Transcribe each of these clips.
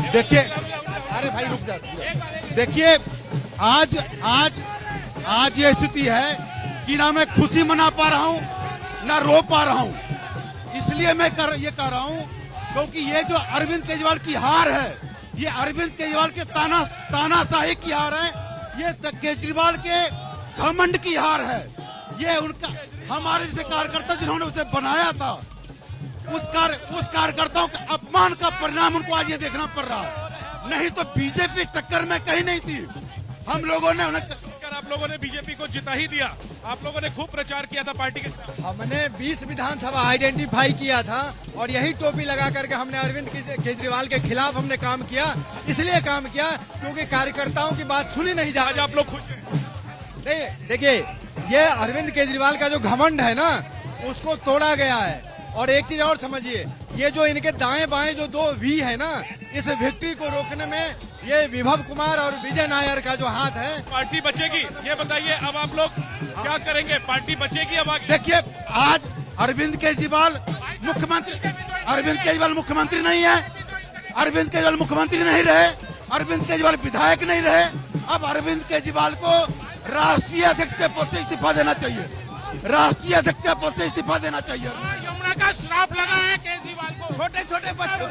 देखिए, अरे भाई रुक जा। देखिए आज आज आज ये स्थिति है कि ना मैं खुशी मना पा रहा हूँ ना रो पा रहा हूँ। इसलिए मैं ये कह रहा हूँ क्योंकि ये जो अरविंद केजरीवाल की हार है, ये अरविंद केजरीवाल के तानाशाही की हार है, ये केजरीवाल के घमंड की हार है। ये उनका हमारे जैसे कार्यकर्ता जिन्होंने उसे बनाया था, उस कार्यकर्ताओं के अपमान का परिणाम उनको आज ये देखना पड़ रहा है। नहीं तो बीजेपी टक्कर में कहीं नहीं थी। हम लोगों ने उन्हें आप लोगों ने बीजेपी को जिता ही दिया। आप लोगों ने खूब प्रचार किया था पार्टी के। हमने 20 विधानसभा आइडेंटिफाई किया था और यही टोपी लगा करके हमने अरविंद केजरीवाल के खिलाफ हमने काम किया। इसलिए काम किया क्योंकि कार्यकर्ताओं की बात सुनी नहीं जा रही। आज आप लोग खुश हैं? नहीं, देखिए ये अरविंद केजरीवाल का जो घमंड है ना, उसको तोड़ा गया है। और एक चीज और समझिए, ये जो इनके दाएं बाएं जो दो वी है ना, इस विक्ट्री को रोकने में ये विभव कुमार और विजय नायर का जो हाथ है। पार्टी बचेगी, ये बताइए अब आप लोग क्या करेंगे? पार्टी बचेगी अब आगे? देखिए आज अरविंद केजरीवाल मुख्यमंत्री नहीं है, अरविंद केजरीवाल मुख्यमंत्री नहीं रहे, अरविंद केजरीवाल विधायक नहीं रहे। अब अरविंद केजरीवाल को राष्ट्रीय अध्यक्ष के पद से इस्तीफा देना चाहिए, राष्ट्रीय अध्यक्ष के पद से इस्तीफा देना चाहिए। यमुना का श्राप लगा है केजरीवाल को। छोटे छोटे बच्चों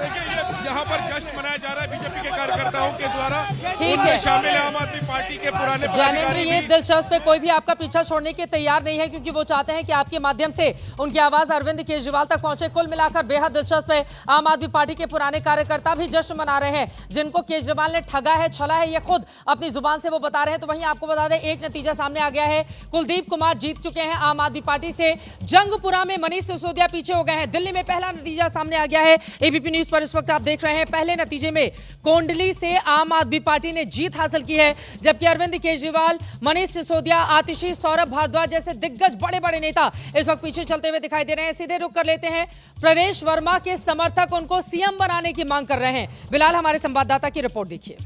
यहाँ पर जश्न मनाया जा रहा है बीजेपी के कार्यकर्ताओं के द्वारा। ठीक है, शामिल है आम आदमी पार्टी के पुराने ज्ञानेंद्र, ये दिलचस्प है, कोई भी आपका पीछा छोड़ने के तैयार नहीं है क्योंकि वो चाहते हैं कि आपके माध्यम से उनकी आवाज अरविंद केजरीवाल तक पहुंचे। कुल मिलाकर बेहद दिलचस्प है। आम आदमी पार्टी के पुराने कार्यकर्ता भी जश्न मना रहे हैं। जिनको केजरीवाल ने ठगा है, छला है, ये खुद अपनी जुबान से वो बता रहे हैं। तो वहीं आपको बता दें एक नतीजा सामने आ गया है। कुलदीप कुमार जीत चुके हैं आम आदमी पार्टी से। जंगपुरा में मनीष सिसोदिया पीछे हो गए हैं। दिल्ली में पहला नतीजा सामने आ गया है। एबीपी न्यूज पर इस वक्त आप देख रहे हैं, पहले नतीजे में कोंडली से आम आदमी पार्टी ने जीत हासिल की है, जबकि अरविंद केजरीवाल, मनीष सिसोदिया, आतिशी, सौरभ भारद्वाज जैसे दिग्गज बड़े बड़े नेता इस वक्त पीछे चलते हुए दिखाई दे रहे हैं। सीधे रुक कर लेते हैं, प्रवेश वर्मा के समर्थक उनको सीएम बनाने की मांग कर रहे हैं। बिलाल, हमारे संवाददाता की रिपोर्ट देखिए।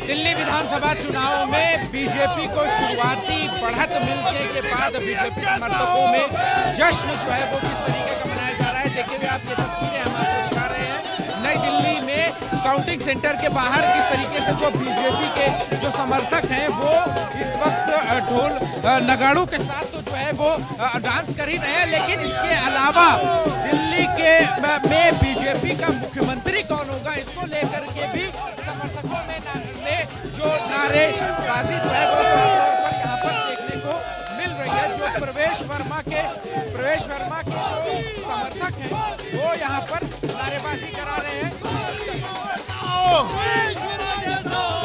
दिल्ली विधानसभा चुनाव में बीजेपी को शुरुआती बढ़त मिलने के बाद बीजेपी समर्थकों में जश्न जो है वो किस तरीके का मनाया जा रहा है। देखिए हुए आप ये तस्वीरें हम आपको दिखा रहे हैं। नई दिल्ली में काउंटिंग सेंटर के बाहर किस तरीके से जो बीजेपी के जो समर्थक हैं वो इस वक्त ढोल नगाड़ों के साथ तो जो है वो डांस कर ही रहे हैं। लेकिन इसके अलावा दिल्ली के में बीजेपी का मुख्यमंत्री कौन होगा, इसको लेकर के भी समर्थकों में जो नारेबाजी जो है वो साफ तौर पर यहाँ पर देखने को मिल रही है। जो प्रवेश वर्मा के जो समर्थक हैं वो यहाँ पर नारेबाजी करा रहे हैं।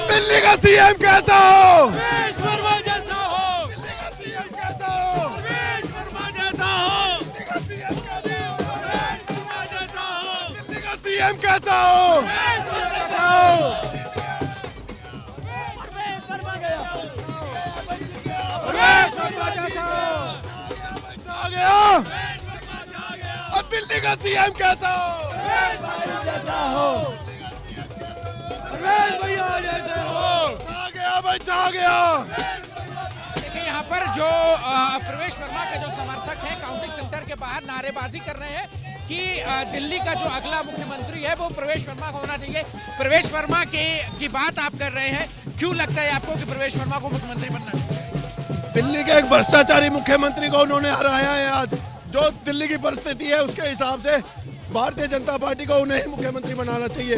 दिल्ली का सीएम कैसा हो, प्रवेश वर्मा जैसा हो, दिल्ली का सीएम कैसा हो, प्रवेश वर्मा जैसा हो, दिल्ली का सीएम कैसा हो, प्रवेश वर्मा जैसा हो, दिल्ली का सीएम कैसा हो। प्रवेश वर्मा जैसा हो, प्रवेश वर्मा जैसा हो। आ गया, अब दिल्ली का सीएम कैसा हो, प्रवेश भैया जैसे हो। आ गया भाई, आ गया। देखिए यहाँ पर जो प्रवेश वर्मा के जो समर्थक हैं काउंटिंग सेंटर के बाहर नारेबाजी कर रहे हैं कि दिल्ली का जो अगला मुख्यमंत्री है वो प्रवेश वर्मा का होना चाहिए। प्रवेश वर्मा की बात आप कर रहे हैं, क्यों लगता है आपको कि प्रवेश वर्मा को मुख्यमंत्री बनना चाहिए? दिल्ली के एक भ्रष्टाचारी मुख्यमंत्री को उन्होंने हराया है। आज जो दिल्ली की परिस्थिति है उसके हिसाब से भारतीय जनता पार्टी को उन्हें ही मुख्यमंत्री बनाना चाहिए।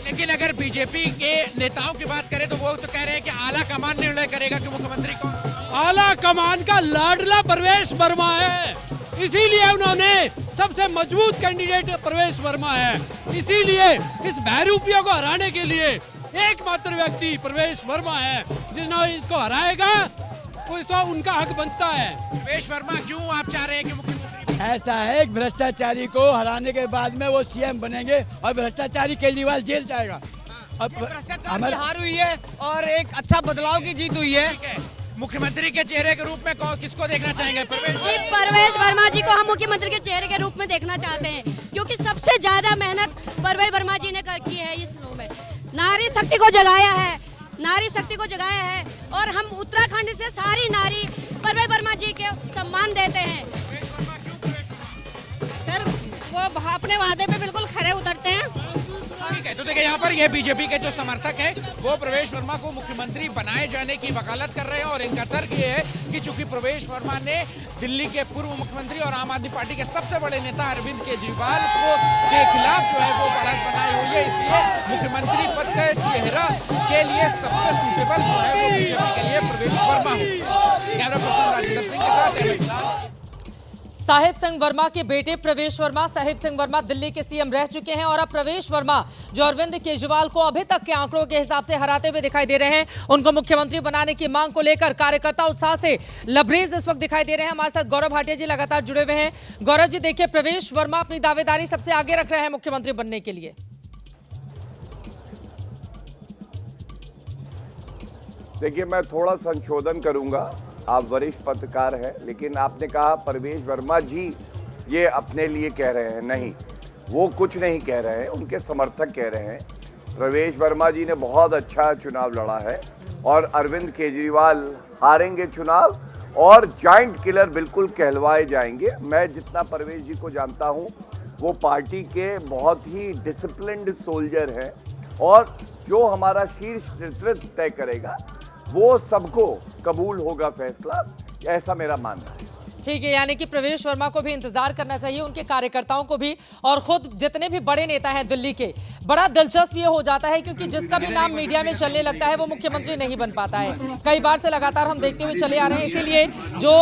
लेकिन अगर बीजेपी के नेताओं की बात करें तो वो तो कह रहे हैं कि आला कमान निर्णय करेगा कि मुख्यमंत्री कौन। आला कमान का लाडला प्रवेश वर्मा है, इसीलिए उन्होंने सबसे मजबूत कैंडिडेट प्रवेश वर्मा है। इसीलिए इस बहरूपियों को हराने के लिए एकमात्र व्यक्ति प्रवेश वर्मा है। जिसने इसको हराएगा उसको उनका हक बनता है। प्रवेश वर्मा क्यों आप चाह रहे हैं कि मुख्यमंत्री? ऐसा है, भ्रष्टाचारी को हराने के बाद में वो सीएम बनेंगे और भ्रष्टाचारी केजरीवाल जेल जाएगा। अब हमारी हार हुई है और एक अच्छा बदलाव की जीत हुई है। मुख्यमंत्री के चेहरे के रूप में किसको देखना चाहेंगे? प्रवेश वर्मा जी को हम मुख्यमंत्री के चेहरे के रूप में देखना चाहते हैं, क्योंकि सबसे ज्यादा मेहनत प्रवेश वर्मा जी ने की है। इस में नारी शक्ति को जगाया है, नारी शक्ति को जगाया है और हम उत्तराखंड से सारी नारी प्रवेश वर्मा जी के सम्मान देते हैं। सर वो अपने वादे पे बिल्कुल खरे उतरते हैं। ठीक है, तो देखिए यहाँ पर ये बीजेपी के जो समर्थक है वो प्रवेश वर्मा को मुख्यमंत्री बनाए जाने की वकालत कर रहे हैं और इनका तर्क ये है कि चूंकि प्रवेश वर्मा ने दिल्ली के पूर्व मुख्यमंत्री और आम आदमी पार्टी के सबसे बड़े नेता अरविंद केजरीवाल के खिलाफ जो है वो बढ़त बनाई हुई है, इसलिए मुख्यमंत्री पद का चेहरा के लिए सबसे सूटेबल जो है वो बीजेपी के लिए प्रवेश वर्मा हो। कैमरा पर्सन राजेंद्र सिंह के साथ अमित लाल। साहिब सिंह वर्मा के बेटे प्रवेश वर्मा, साहिब सिंह वर्मा दिल्ली के सीएम रह चुके हैं और अब प्रवेश वर्मा जो अरविंद केजरीवाल को अभी तक के आंकड़ों के हिसाब से हराते हुए दिखाई दे रहे हैं, उनको मुख्यमंत्री बनाने की मांग को लेकर कार्यकर्ता उत्साह से लबरेज इस वक्त दिखाई दे रहे हैं। हमारे साथ गौरव भाटिया जी लगातार जुड़े हुए हैं। गौरव जी, देखिए प्रवेश वर्मा अपनी दावेदारी सबसे आगे रख रहे हैं मुख्यमंत्री बनने के लिए। देखिए, मैं थोड़ा संशोधन करूंगा। आप वरिष्ठ पत्रकार हैं, लेकिन आपने कहा प्रवेश वर्मा जी ये अपने लिए कह रहे हैं। नहीं, वो कुछ नहीं कह रहे हैं, उनके समर्थक कह रहे हैं। प्रवेश वर्मा जी ने बहुत अच्छा चुनाव लड़ा है और अरविंद केजरीवाल हारेंगे चुनाव और जाइंट किलर बिल्कुल कहलवाए जाएंगे। मैं जितना प्रवेश जी को जानता हूं, वो पार्टी के बहुत ही डिसिप्लिन्ड सोल्जर हैं और जो हमारा शीर्ष नेतृत्व तय करेगा वो सबको कबूल होगा फैसला, ऐसा मेरा मानना है। ठीक है, यानी कि प्रवेश वर्मा को भी इंतजार करना चाहिए, उनके कार्यकर्ताओं को भी, और खुद जितने भी बड़े नेता हैं दिल्ली के। बड़ा दिलचस्प ये हो जाता है क्योंकि जिसका भी नाम मीडिया में चलने लगता है वो मुख्यमंत्री नहीं बन पाता है। कई बार से लगातार हम देखते हुए चले आ रहे हैं। इसीलिए जो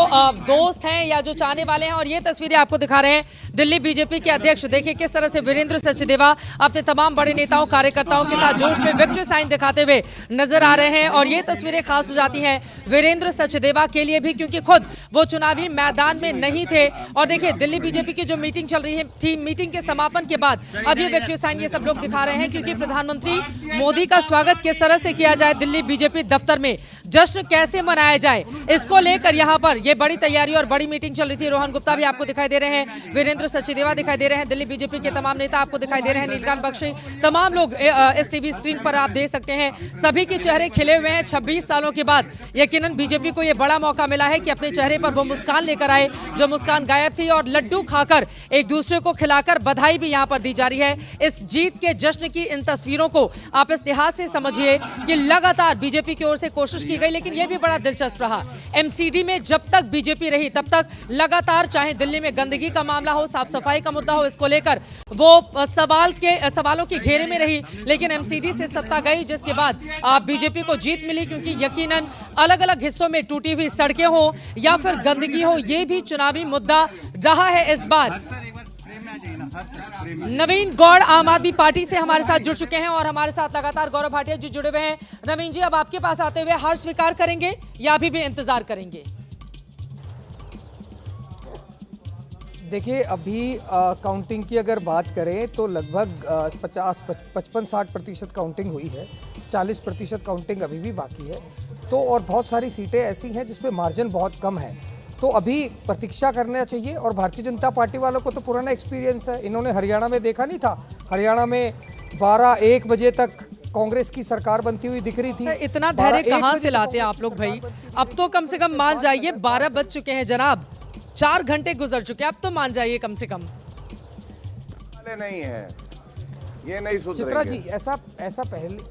दोस्त हैं या जो चाहने वाले हैं, और ये तस्वीरें आपको दिखा रहे हैं दिल्ली बीजेपी के अध्यक्ष, देखिए किस तरह से वीरेंद्र सचदेवा अपने तमाम बड़े नेताओं कार्यकर्ताओं के साथ जोश में विक्ट्री साइन दिखाते हुए नजर आ रहे हैं। और ये तस्वीरें खास हो जाती हैं वीरेंद्र सचदेवा के लिए भी, क्योंकि खुद वो चुनावी मैदान में नहीं थे। और देखिए दिल्ली बीजेपी की जो मीटिंग चल रही है थी, मीटिंग के समापन के बाद अब ये विक्ट्री साइन ये सब लोग दिखा रहे हैं, क्योंकि प्रधानमंत्री मोदी का स्वागत किस तरह से किया जाए दिल्ली बीजेपी दफ्तर में, जश्न कैसे मनाया जाए, इसको लेकर यहाँ पर ये बड़ी तैयारी और बड़ी मीटिंग चल रही थी। रोहन गुप्ता भी आपको दिखाई दे रहे हैं, वीरेंद्र सचदेवा दिखाई दे रहे हैं, दिल्ली बीजेपी के तमाम नेता आपको दिखाई दे रहे हैं, नीलकांत बख्शी, तमाम लोग इस टीवी स्क्रीन पर आप देख सकते हैं। सभी के चेहरे खिले हुए हैं। 26 सालों के बाद यकीनन बीजेपी को यह बड़ा मौका मिला है कि अपने चेहरे पर वो मुस्कान लेकर आए जो मुस्कान गायब थी, और लड्डू खाकर एक दूसरे को खिलाकर बधाई भी यहां पर दी जा रही है। इस जीत के जश्न की इन तस्वीरों को आप इस लिहाज से समझिए कि लगातार बीजेपी की ओर से कोशिश की गई, लेकिन यह भी बड़ा दिलचस्प रहा। एमसीडी में जब तक बीजेपी रही तब तक लगातार, चाहे दिल्ली में गंदगी का मामला हो, साफ सफाई का मुद्दा हो, इसको लेकर वो सवालों के घेरे में रही। लेकिन एमसीडी से सत्ता गई, जिसके बाद बीजेपी को जीत मिली, क्योंकि यकीनन अलग अलग हिस्सों में टूटी हुई सड़कें हो या फिर गंदगी हो, ये भी चुनावी मुद्दा रहा है इस बार। नवीन गौड़ आम आदमी पार्टी से हमारे साथ जुड़ चुके हैं और हमारे साथ लगातार गौरव भाटिया जी जुड़े हुए हैं। नवीन जी, अब आपके पास आते हुए हार स्वीकार करेंगे या अभी भी इंतजार करेंगे? देखिए, अभी काउंटिंग की अगर बात करें तो लगभग 55-60% काउंटिंग हुई है, 40% काउंटिंग अभी भी बाकी है। तो और बहुत सारी सीटें ऐसी हैं जिसपे मार्जिन बहुत कम है, तो अभी प्रतीक्षा करना चाहिए। और भारतीय जनता पार्टी वालों को तो पुराना एक्सपीरियंस है, इन्होंने हरियाणा में देखा नहीं था, हरियाणा में 12-1 बजे तक कांग्रेस की सरकार बनती हुई दिख रही थी। इतना धैर्य कहाँ से लाते हैं आप लोग भाई? अब तो कम से कम मान जाइए 12 बज चुके हैं जनाब, 4 घंटे गुजर चुके हैं, अब तो मान जाइए कम से कम। नहीं है, ये नहीं सुधरेंगे। चित्रा जी,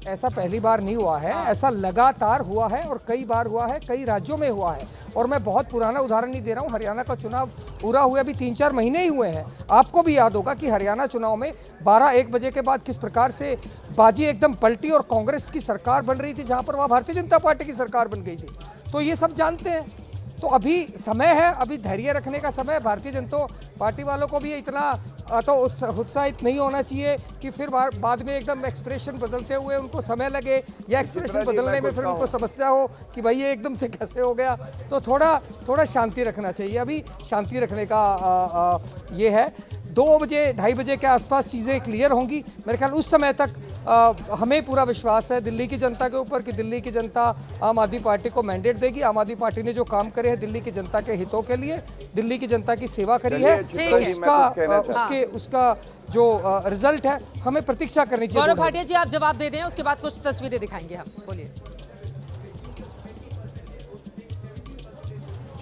ऐसा पहली बार नहीं हुआ है, ऐसा लगातार हुआ है और कई बार हुआ है, कई राज्यों में हुआ है। और मैं बहुत पुराना उदाहरण नहीं दे रहा हूँ, हरियाणा का चुनाव पूरा हुए अभी 3-4 महीने ही हुए हैं। आपको भी याद होगा कि हरियाणा चुनाव में 12-1 बजे के बाद किस प्रकार से बाजी एकदम पलटी और कांग्रेस की सरकार बन रही थी, जहाँ पर वहाँ भारतीय जनता पार्टी की सरकार बन गई थी। तो ये सब जानते हैं। तो अभी समय है, अभी धैर्य रखने का समय है। भारतीय जनता पार्टी वालों को भी इतना तो उत्साहित नहीं होना चाहिए कि फिर बाद में एकदम एक्सप्रेशन बदलते हुए उनको समय लगे, या एक्सप्रेशन बदलने में फिर उनको समस्या हो कि भाई ये एकदम से कैसे हो गया। तो थोड़ा शांति रखना चाहिए, अभी शांति रखने का ये है। 2 बजे 2:30 बजे के आसपास चीज़ें क्लियर होंगी मेरे ख्याल। उस समय तक हमें पूरा विश्वास है दिल्ली की जनता के ऊपर कि दिल्ली की जनता आम आदमी पार्टी को मैंडेट देगी। आम आदमी पार्टी ने जो काम करे हैं दिल्ली की जनता के हितों के लिए, दिल्ली की जनता की सेवा करी है, तो उसका जो रिजल्ट है हमें प्रतीक्षा करनी चाहिए। गौरव भाटिया जी, आप जवाब दे दें, उसके बाद कुछ तस्वीरें दिखाएंगे हम, बोलिए।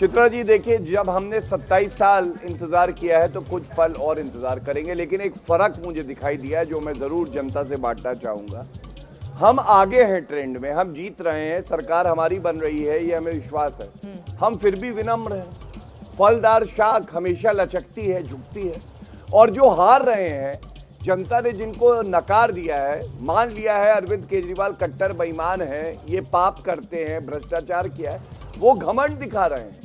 चित्रा जी देखिए, जब हमने 27 साल इंतजार किया है तो कुछ पल और इंतजार करेंगे, लेकिन एक फर्क मुझे दिखाई दिया है जो मैं जरूर जनता से बांटना चाहूंगा। हम आगे हैं ट्रेंड में, हम जीत रहे हैं, सरकार हमारी बन रही है, ये हमें विश्वास है। हम फिर भी विनम्र हैं। फलदार शाख हमेशा लचकती है, झुकती है। और जो हार रहे हैं, जनता ने जिनको नकार दिया है, मान लिया है अरविंद केजरीवाल कट्टर बेईमान है, ये पाप करते हैं, भ्रष्टाचार किया है, वो घमंड दिखा रहे हैं,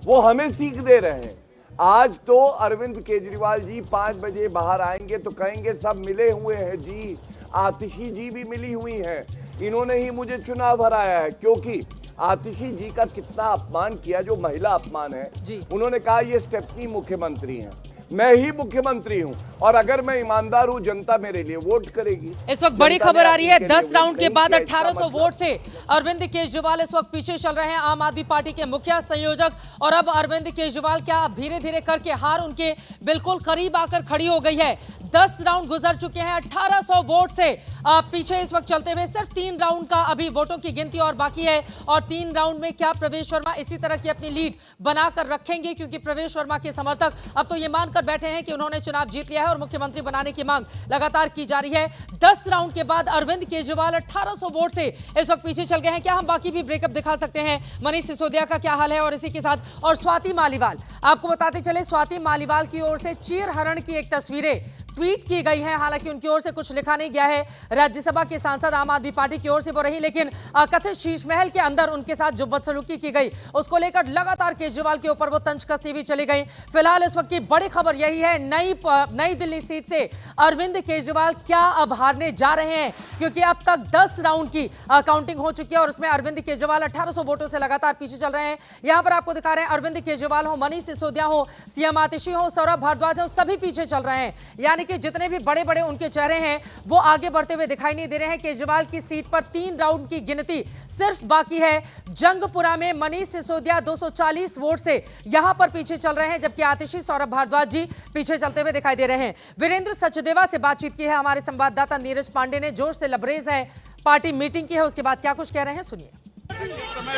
वो हमें सीख दे रहे हैं। आज तो अरविंद केजरीवाल जी 5 बजे बाहर आएंगे तो कहेंगे सब मिले हुए हैं जी, आतिशी जी भी मिली हुई हैं, इन्होंने ही मुझे चुनाव हराया है। क्योंकि आतिशी जी का कितना अपमान किया, जो महिला अपमान है। उन्होंने कहा ये स्टेफनी मुख्यमंत्री हैं, मैं ही मुख्यमंत्री हूं, और अगर मैं ईमानदार हूं, जनता मेरे लिए वोट करेगी। इस वक्त बड़ी खबर आ रही है, 10 राउंड के बाद 1800 वोट से अरविंद केजरीवाल इस वक्त पीछे चल रहे हैं, आम आदमी पार्टी के मुखिया संयोजक। और अब अरविंद केजरीवाल क्या अब धीरे धीरे करके हार उनके बिल्कुल करीब आकर खड़ी हो गई है। 10 राउंड गुजर चुके हैं, 1800 वोट से पीछे इस वक्त चलते हुए। सिर्फ 3 राउंड का अभी वोटों की गिनती और बाकी है, और 3 राउंड में क्या प्रवेश वर्मा इसी तरह की अपनी लीड बनाकर रखेंगे, क्योंकि प्रवेश वर्मा के समर्थक अब तो ये मानकर बैठे हैं कि उन्होंने चुनाव जीत लिया है और मुख्यमंत्री बनाने की मांग लगातार की जा रही है। 10 राउंड के बाद अरविंद केजरीवाल 1800 वोट से इस वक्त पीछे चल गए हैं। क्या हम बाकी भी ब्रेकअप दिखा सकते हैं, मनीष सिसोदिया का क्या हाल है, और इसी के साथ और स्वाति मालीवाल, आपको बताते चले स्वाति मालीवाल की ओर से चीर हरण की एक तस्वीरें ट्वीट की गई हैं। हालांकि उनकी ओर से कुछ लिखा नहीं गया है, राज्यसभा के सांसद आम आदमी पार्टी की ओर से वो रही, लेकिन कथित शीश महल के अंदर उनके साथ जो बदसलूकी की गई उसको लेकर लगातार केजरीवाल के ऊपर वो तंज कसती हुई चली गई। फिलहाल इस वक्त की बड़ी खबर यही है, नई दिल्ली सीट से अरविंद केजरीवाल क्या अब हारने जा रहे हैं, क्योंकि अब तक 10 राउंड की काउंटिंग हो चुकी है और उसमें अरविंद केजरीवाल 1800 वोटों से लगातार पीछे चल रहे हैं। यहां पर आपको दिखा रहे हैं अरविंद केजरीवाल हो, मनीष सिसोदिया हो, सीएम आतिशी हो, सौरभ भारद्वाज हो, सभी पीछे चल रहे हैं। यानी कि जितने भी बड़े बड़े उनके चेहरे हैं वो आगे बढ़ते हुए दिखाई नहीं दे रहे हैं। केजरीवाल की सीट पर 3 राउंड की गिनती सिर्फ बाकी है। जंगपुरा में मनीष सिसोदिया 240 वोट से यहां पर पीछे चल रहे हैं, जबकि आतिशी, सौरभ भारद्वाज जी पीछे चलते हुए दिखाई दे रहे हैं। वीरेंद्र सचदेवा से बातचीत की है हमारे संवाददाता नीरज पांडे ने, जोश से लबरेज है, पार्टी मीटिंग की है, उसके बाद क्या कुछ कह रहे हैं सुनिए।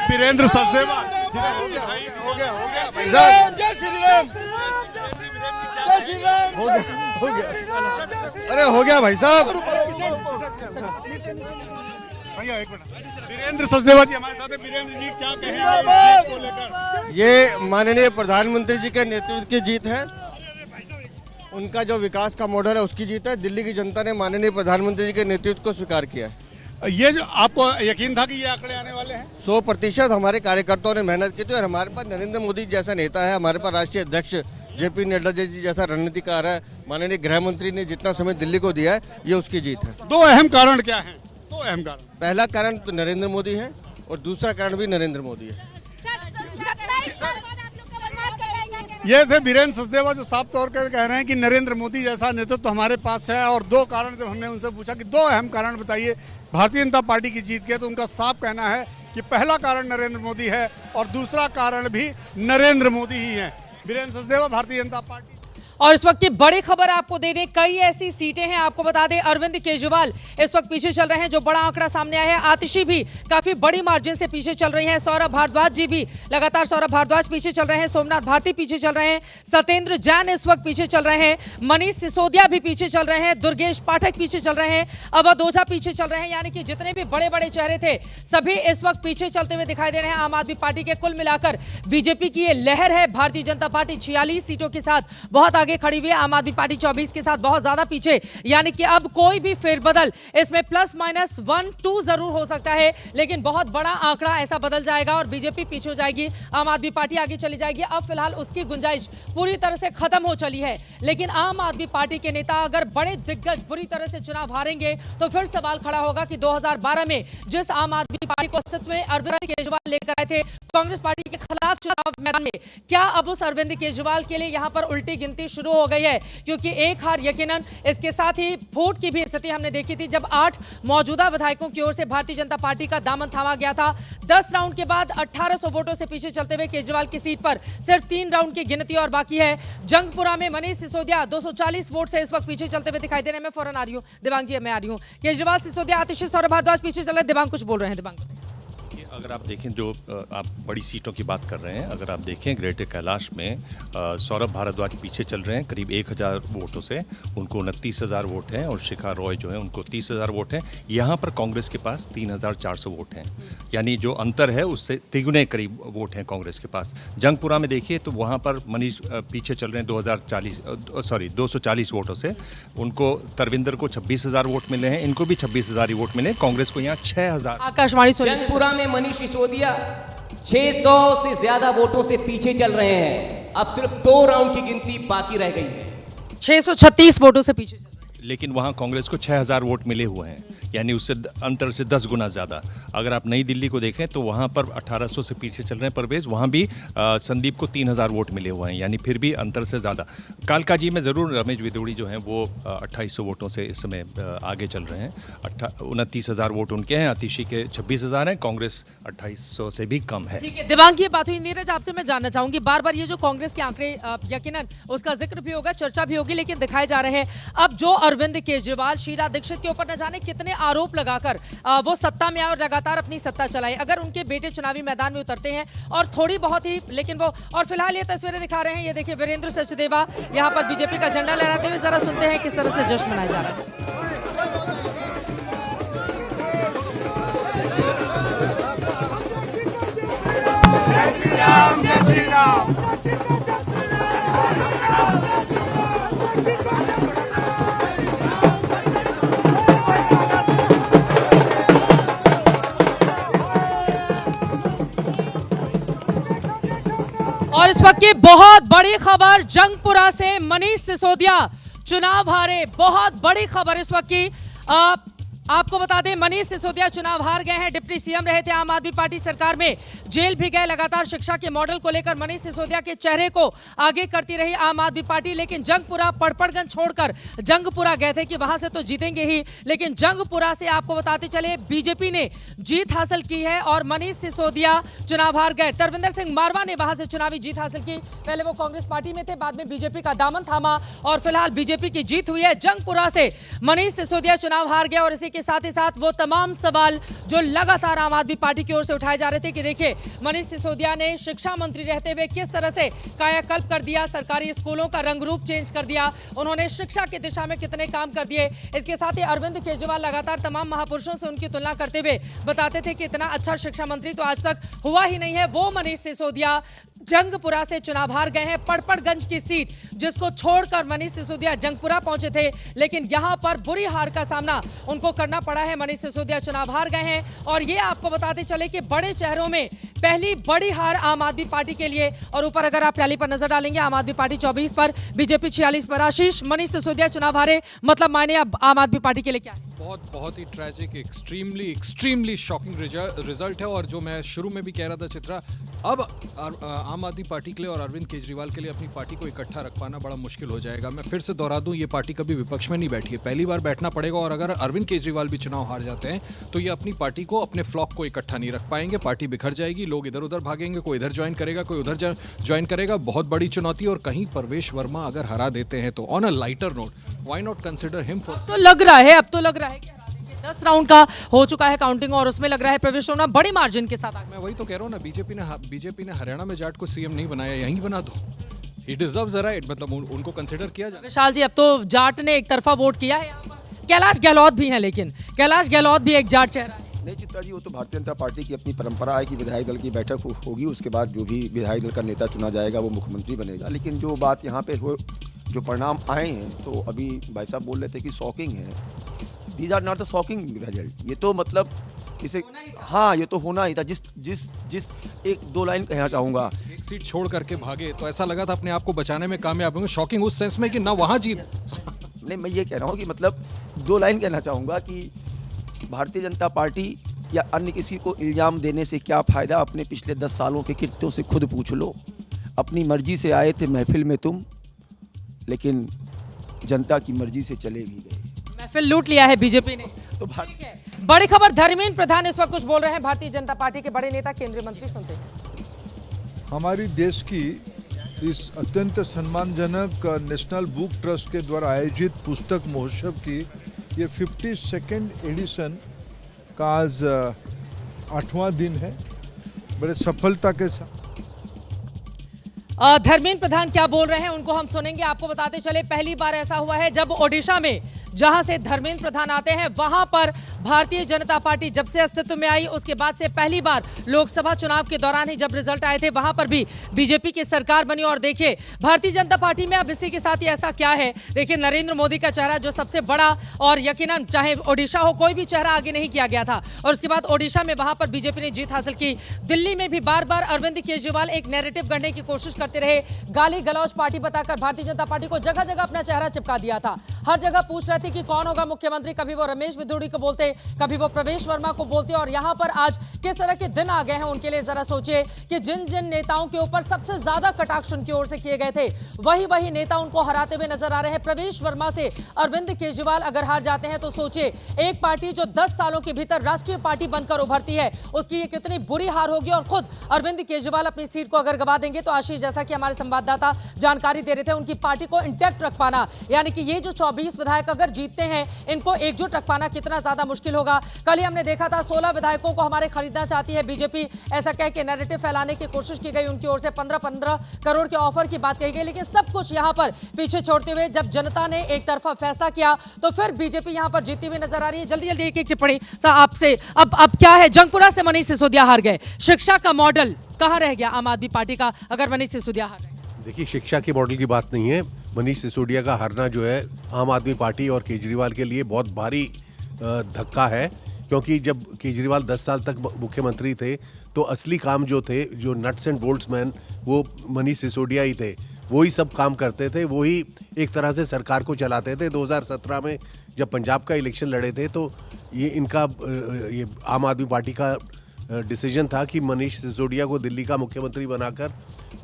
वीरेंद्र सचदेवा, अरे हो गया भाई साहब। भैया एक मिनट, वीरेंद्र सचदेवा जी हमारे साथ हैं। वीरेंद्र जी क्या कहेंगे को लेकर? ये माननीय प्रधानमंत्री जी के नेतृत्व की जीत है, उनका जो विकास का मॉडल है उसकी जीत है। दिल्ली की जनता ने माननीय प्रधानमंत्री जी के नेतृत्व को स्वीकार किया है। ये जो आपको यकीन था कि ये आंकड़े आने वाले हैं? 100% हमारे कार्यकर्ताओं ने मेहनत की थी, और हमारे पास नरेंद्र मोदी जैसा नेता है, हमारे पास राष्ट्रीय अध्यक्ष जेपी नड्डा जी जैसा रणनीतिकार है, माननीय गृह मंत्री ने जितना समय दिल्ली को दिया है, ये उसकी जीत है। 2 अहम कारण क्या हैं? 2 अहम कारण। पहला कारण तो नरेंद्र मोदी है, और दूसरा कारण भी नरेंद्र मोदी है। ये थे वीरेंद्र सचदेवा जो साफ तौर पर कह रहे हैं कि नरेंद्र मोदी जैसा नेतृत्व तो हमारे पास है। और 2 कारण जब हमने उनसे पूछा कि 2 अहम कारण बताइए भारतीय जनता पार्टी की जीत के, तो उनका साफ कहना है कि पहला कारण नरेंद्र मोदी है और दूसरा कारण भी नरेंद्र मोदी ही है। वीरेंद्र सचदेवा, भारतीय जनता पार्टी। और इस वक्त की बड़ी खबर आपको दे दें, कई ऐसी सीटें हैं, आपको बता दें अरविंद केजरीवाल इस वक्त पीछे चल रहे हैं, जो बड़ा आंकड़ा सामने आया है। आतिशी भी काफी बड़ी मार्जिन से पीछे चल रही हैं, सौरभ भारद्वाज जी भी लगातार, सौरभ भारद्वाज पीछे चल रहे हैं, सोमनाथ भारती पीछे चल रहे हैं, सत्येंद्र जैन इस वक्त पीछे चल रहे हैं, मनीष सिसोदिया भी पीछे चल रहे हैं, दुर्गेश पाठक पीछे चल रहे हैं, अवध ओझा पीछे चल रहे हैं। यानी कि जितने भी बड़े बड़े चेहरे थे सभी इस वक्त पीछे चलते हुए दिखाई दे रहे हैं। आम आदमी पार्टी के कुल मिलाकर बीजेपी की ये लहर है। भारतीय जनता पार्टी 46 सीटों के साथ बहुत आगे खड़ी हुई है, आम आदमी पार्टी 24 के साथ बहुत ज्यादा पीछे। यानी कि अब कोई भी फेरबदल इसमें +-1-2 जरूर हो सकता है, लेकिन बहुत बड़ा आंकड़ा ऐसा बदल जाएगा और बीजेपी पीछे हो जाएगी, आम आदमी पार्टी आगे चली जाएगी। अब फिलहाल उसकी गुंजाइश पूरी तरह से खत्म हो चली है। लेकिन आम आदमी पार्टी के नेता अगर बड़े दिग्गज बुरी तरह से चुनाव हारेंगे तो फिर सवाल खड़ा होगा कि 2012 में जिस आम आदमी पार्टी को अस्तित्व में अरविंद केजरीवाल लेकर आए थे कांग्रेस पार्टी के खिलाफ चुनाव मैदान में, क्या अब उस अरविंद केजरीवाल के लिए यहां पर उल्टी गिनती शुरू हो गई है? क्योंकि एक हार यकीनन, इसके साथ ही फूट की भी स्थिति हमने देखी थी जब 8 मौजूदा विधायकों की ओर से भारतीय जनता पार्टी का दामन थामा गया था। 10 राउंड के बाद 1800 वोटों से पीछे चलते हुए केजरीवाल की सीट पर सिर्फ 3 राउंड की गिनती और बाकी है। जंगपुरा में मनीष सिसोदिया 240 वोट से इस वक्त पीछे चलते हुए दिखाई दे रहे हैं। मैं फौरन आ रही हूँ, दिव्यांग जी मैं आ रही हूँ। केजरीवाल, सिसोदिया, आतिशी, सौरभ भारद्वाज पीछे चल रहे हैं। दिव्यांग कुछ बोल रहे हैं। दिव्यांग, अगर आप देखें जो आप बड़ी सीटों की बात कर रहे हैं, अगर आप देखें ग्रेटर कैलाश में सौरभ भारद्वाज पीछे चल रहे हैं करीब 1000 वोटों से, उनको 29,000 वोट हैं, और शिखा रॉय जो है उनको 30,000 वोट हैं। यहाँ पर कांग्रेस के पास 3,400 वोट हैं, यानी जो अंतर है उससे तिगुने करीब वोट हैं कांग्रेस के पास। जंगपुरा में देखिए तो वहाँ पर मनीष पीछे चल रहे हैं 240 वोटों से, उनको तरविंदर को 26,000 वोट मिले हैं, इनको भी 26,000 ही वोट मिले, कांग्रेस को यहाँ 6,000। आकाशवाणी जंगपुरा में मनीष सिसोदिया 600 से ज्यादा वोटों से पीछे चल रहे हैं। अब सिर्फ 2 राउंड की गिनती बाकी रह गई है। 636 वोटों से पीछे, लेकिन वहाँ कांग्रेस को 6,000 वोट मिले हुए हैं, यानी उससे अंतर से 10 गुना ज़्यादा। अगर आप नई दिल्ली को देखें तो वहाँ पर 1800 से पीछे चल रहे हैं परवेज, वहाँ भी संदीप को 3,000 वोट मिले हुए हैं, यानी फिर भी अंतर से ज़्यादा। कालकाजी में ज़रूर रमेश विदुड़ी जो हैं वो 2800 वोटों से इस समय आगे चल रहे हैं। 29,000 वोट उनके हैं, आतिशी के 26,000 हैं, कांग्रेस 2800 से भी कम है। ठीक है, दिवांग की बात हुई। नीरज, आपसे मैं जानना चाहूंगी, बार बार ये जो कांग्रेस के आंकड़े यकीनन उसका जिक्र भी होगा, चर्चा भी होगी, लेकिन दिखाए जा रहे हैं अब जो अरविंद केजरीवाल शीला दीक्षित के ऊपर न जाने कितने आरोप लगाकर वो सत्ता में आए और लगातार अपनी सत्ता चलाए। अगर उनके बेटे चुनावी मैदान में उतरते हैं और थोड़ी बहुत ही, लेकिन वो, और फिलहाल ये तस्वीरें दिखा रहे हैं, ये देखिए वीरेंद्र सचदेवा यहाँ पर बीजेपी का झंडा लहराते हुए, जरा सुनते हैं किस तरह से जश्न मनाया जा रहा है। और इस वक्त की बहुत बड़ी खबर जंगपुरा से, मनीष सिसोदिया चुनाव हारे। बहुत बड़ी खबर इस वक्त की। आपको बता दें, मनीष सिसोदिया चुनाव हार गए हैं। डिप्टी सीएम रहे थे आम आदमी पार्टी सरकार में, जेल भी गए। लगातार शिक्षा के मॉडल को लेकर मनीष सिसोदिया के चेहरे को आगे करती रही आम आदमी पार्टी, लेकिन जंगपुरा, पड़पड़गंज छोड़कर जंगपुरा गए थे कि वहां से तो जीतेंगे ही, लेकिन जंगपुरा से आपको बताते चले बीजेपी ने जीत हासिल की है और मनीष सिसोदिया चुनाव हार गए। तरविंदर सिंह मारवा ने वहां से चुनावी जीत हासिल की। पहले वो कांग्रेस पार्टी में थे, बाद में बीजेपी का दामन थामा और फिलहाल बीजेपी की जीत हुई है। जंगपुरा से मनीष सिसोदिया चुनाव हार गया और इसी के साथ ही साथ वो तमाम सवाल जो लगातार आम आदमी पार्टी की ओर से उठाए जा रहे थे कि देखिए मनीष सिसोदिया ने शिक्षा मंत्री रहते हुए किस तरह से कायाकल्प कर दिया, सरकारी स्कूलों का रंग रूप चेंज कर दिया, उन्होंने शिक्षा की दिशा में कितने काम कर दिए। इसके साथ ही अरविंद केजरीवाल लगातार तमाम महापुरुषों से उनकी तुलना करते हुए बताते थे कि इतना अच्छा शिक्षा मंत्री तो आज तक हुआ ही नहीं है। वो मनीष सिसोदिया जंगपुरा से चुनाव हार गए हैं। पड़पड़गंज की सीट जिसको छोड़कर मनीष सिसोदिया जंगपुरा पहुंचे थे, लेकिन यहां पर बुरी हार का सामना उनको करना पड़ा है। मनीष सिसोदिया चुनाव हार गए हैं और ये आपको बताते चले कि बड़े चेहरों में पहली बड़ी हार आम आदमी पार्टी के लिए। और ऊपर अगर आप टैली पर नजर डालेंगे, आम आदमी पार्टी 24 पर, बीजेपी 46 पर। आशीष, मनीष सिसोदिया चुनाव हारे, मतलब मायने अब आम आदमी पार्टी के लिए क्या है? बहुत ही ट्रैजिक, एक्सट्रीमली शॉकिंग रिजल्ट है। और जो मैं शुरू में भी कह रहा था चित्रा, अब आम आदमी पार्टी के लिए और अरविंद केजरीवाल के लिए अपनी पार्टी को इकट्ठा रख पाना बड़ा मुश्किल हो जाएगा। मैं फिर से दोहरा दूं, ये पार्टी कभी विपक्ष में नहीं बैठी है, पहली बार बैठना पड़ेगा। और अगर अरविंद केजरीवाल भी चुनाव हार जाते हैं तो ये अपनी पार्टी को, अपने फ्लॉक को इकट्ठा नहीं रख पाएंगे, पार्टी बिखर जाएगी, लोग इधर उधर भागेंगे, कोई इधर ज्वाइन करेगा, कोई उधर ज्वाइन करेगा। बहुत बड़ी चुनौती। और कहीं परवेश वर्मा अगर हरा देते हैं तो on a lighter note, why not consider him for. तो लग रहा है, अब तो लग रहा है कि 10 राउंड का हो चुका है काउंटिंग और उसमें लग रहा है प्रवेश वर्मा बड़ी मार्जिन के साथ। मैं वही तो कह रहा हूँ ना, बीजेपी ने हरियाणा में जाट को सीएम नहीं बनाया, यहीं बना दो। He deserves a right, मतलब उनको कंसिडर किया जाए। विशाल जी, अब तो जाट ने एक तरफा वोट किया है यहाँ पर। कैलाश गहलोत भी हैं, लेकिन कैलाश गहलोत भी एक जाट चेहरा है। नहीं चित्रा जी, वो तो भारतीय जनता पार्टी की अपनी परंपरा है कि विधायक दल की बैठक होगी, उसके बाद जो भी विधायक दल का नेता चुना जाएगा वो मुख्यमंत्री बनेगा। लेकिन जो बात यहाँ पे जो परिणाम आए हैं, तो अभी भाई साहब बोल रहे थे कि शॉकिंग है। These are not the shocking result। ये तो मतलब इसे, हाँ, ये तो होना ही था। जिस एक दो लाइन कहना चाहूँगा, एक सीट छोड़ करके भागे तो ऐसा लगा था अपने आप को बचाने में कामयाब होंगे। शॉकिंग उस सेंस में कि ना वहाँ जीत। नहीं, मैं ये कह रहा हूँ कि मतलब 2 लाइन कहना चाहूँगा कि भारतीय जनता पार्टी या अन्य किसी को इल्ज़ाम देने से क्या फ़ायदा। अपने पिछले 10 सालों के कृत्यों से खुद पूछ लो। अपनी मर्जी से आए थे महफिल में तुम, लेकिन जनता की मर्जी से चले भी गए। महफिल लूट लिया है बीजेपी ने। तो बड़ी खबर, धर्मेंद्र प्रधान इस वक्त कुछ बोल रहे हैं, भारतीय जनता पार्टी के बड़े नेता, केंद्रीय मंत्री, सुनते हैं। हमारी देश की इस अत्यंत सम्मानजनक नेशनल बुक ट्रस्ट के द्वारा आयोजित पुस्तक महोत्सव की ये 52nd एडिशन का आज 8वां दिन है। बड़े सफलता के साथ। धर्मेंद्र प्रधान क्या बोल रहे हैं उनको हम सुनेंगे। आपको बताते चले पहली बार ऐसा हुआ है जब ओडिशा में जहां से धर्मेंद्र प्रधान आते हैं वहां पर भारतीय जनता पार्टी जब से अस्तित्व में आई उसके बाद से पहली बार लोकसभा चुनाव के दौरान ही जब रिजल्ट आए थे वहां पर भी बीजेपी की सरकार बनी। और देखिए भारतीय जनता पार्टी में अब इसी के साथ ही ऐसा क्या है, देखिए नरेंद्र मोदी का चेहरा जो सबसे बड़ा, और यकीनन चाहे ओडिशा हो कोई भी चेहरा आगे नहीं किया गया था। और उसके बाद ओडिशा में वहां पर बीजेपी ने जीत हासिल की। दिल्ली में भी बार बार अरविंद केजरीवाल एक नैरेटिव गढ़ने की कोशिश करते रहे, गाली गलौज पार्टी बताकर भारतीय जनता पार्टी को जगह जगह अपना चेहरा चिपका दिया था। हर जगह पूछ रहे थे कि कौन होगा मुख्यमंत्री, कभी वो रमेश बिधूड़ी को बोलते, कभी वो प्रवेश वर्मा को बोलते। और यहां पर आज किस तरह के दिन आ गए हैं उनके लिए जरा सोचिए कि जिन जिन नेताओं के ऊपर सबसे ज्यादा कटाक्ष उनकी ओर से किए गए थे वही नेता उनको हराते हुए नजर आ रहे हैं। प्रवेश वर्मा से अरविंद केजरीवाल अगर हार जाते हैं तो सोचिए एक पार्टी जो 10 सालों के भीतर राष्ट्रीय पार्टी बनकर उभरती है उसकी ये कितनी बुरी हार होगी। और खुद अरविंद केजरीवाल अपनी सीट को अगर गवा देंगे तो आशीष, जैसा कि हमारे संवाददाता जानकारी दे रहे थे, उनकी पार्टी को इंटैक्ट रख पाना, यानी कि ये जो 24 विधायक अगर जीतते हैं इनको एकजुट रख पाना कितना ज्यादा मुश्किल होगा। कल ही हमने देखा था 16 विधायकों को हमारे खरीदना चाहती है बीजेपी, ऐसा कह के नैरेटिव फैलाने की कोशिश की गई उनकी ओर से। 15-15 करोड़ के ऑफर की बात कही गई, लेकिन सब कुछ यहां पर पीछे छोड़ते हुए जब जनता ने एक तरफा फैसला किया तो फिर बीजेपी यहां पर जीतती हुई नजर आ रही है। जल्दी जल्दी एक टिप्पणी आपसे। अब क्या है, जंगपुरा से मनीष सिसोदिया हार गए, शिक्षा का मॉडल कहां रह गया आम आदमी पार्टी का अगर मनीष सिसोदिया हार गए? देखिए, शिक्षा के मॉडल की बात नहीं है। मनीष सिसोदिया का हारना जो है आम आदमी पार्टी और केजरीवाल के लिए बहुत भारी धक्का है, क्योंकि जब केजरीवाल 10 साल तक मुख्यमंत्री थे तो असली काम जो थे, जो नट्स एंड बोल्ट्स मैन, वो मनीष सिसोदिया ही थे। वही सब काम करते थे, वही एक तरह से सरकार को चलाते थे। 2017 में जब पंजाब का इलेक्शन लड़े थे तो ये आम आदमी पार्टी का डिसीजन था कि मनीष सिसोदिया को दिल्ली का मुख्यमंत्री बनाकर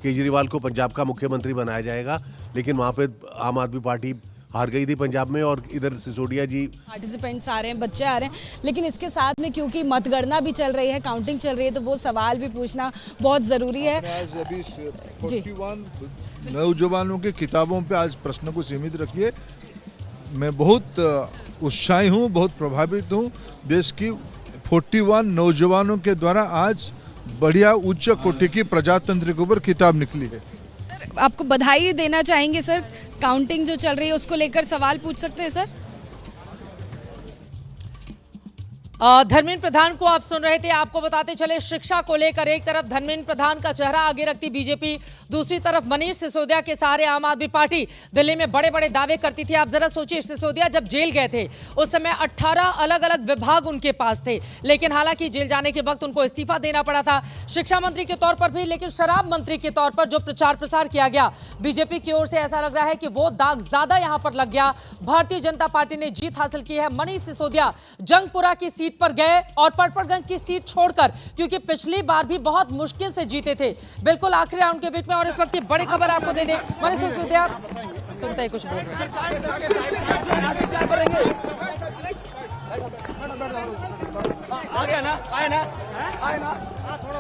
केजरीवाल को पंजाब का मुख्यमंत्री बनाया जाएगा, लेकिन वहाँ पे आम आदमी पार्टी हार गई थी पंजाब में और इधर सिसोदिया जी। पार्टिसिपेंट्स आ रहे हैं, बच्चे आ रहे हैं, लेकिन इसके साथ में क्योंकि मतगणना भी चल रही है, काउंटिंग चल रही है, तो वो सवाल भी पूछना बहुत ज़रूरी है। अभी 41 नौजवानों की किताबों पे आज प्रश्न को सीमित रखिए। मैं बहुत उत्साही हूँ, बहुत प्रभावित हूँ। देश की 41 नौजवानों के द्वारा आज बढ़िया उच्च कोटि की प्रजातंत्र के ऊपर किताब निकली है। सर, आपको बधाई देना चाहेंगे सर, काउंटिंग जो चल रही है उसको लेकर सवाल पूछ सकते हैं सर? धर्मेंद्र प्रधान को आप सुन रहे थे। आपको बताते चले शिक्षा को लेकर एक तरफ धर्मेंद्र प्रधान का चेहरा आगे रखती बीजेपी, दूसरी तरफ मनीष सिसोदिया के सहारे आम आदमी पार्टी दिल्ली में बड़े बड़े दावे करती थी। आप जरा सोचिए, सिसोदिया जब जेल गए थे उस समय 18 अलग अलग विभाग उनके पास थे, लेकिन हालांकि जेल जाने के वक्त उनको इस्तीफा देना पड़ा था शिक्षा मंत्री के तौर पर भी, लेकिन शराब मंत्री के तौर पर जो प्रचार प्रसार किया गया बीजेपी की ओर से, ऐसा लग रहा है कि वो दाग ज्यादा यहां पर लग गया। भारतीय जनता पार्टी ने जीत हासिल की है। मनीष सिसोदिया जंगपुरा की सीट पर गए और पटपड़गंज की सीट छोड़कर, क्योंकि पिछली बार भी बहुत मुश्किल से जीते थे, बिल्कुल आखिरी राउंड के बीच में। और इस वक्त बड़ी खबर आपको दे दें, मनीष सिसोदिया सुनते ही कुछ बोल रहे हैं।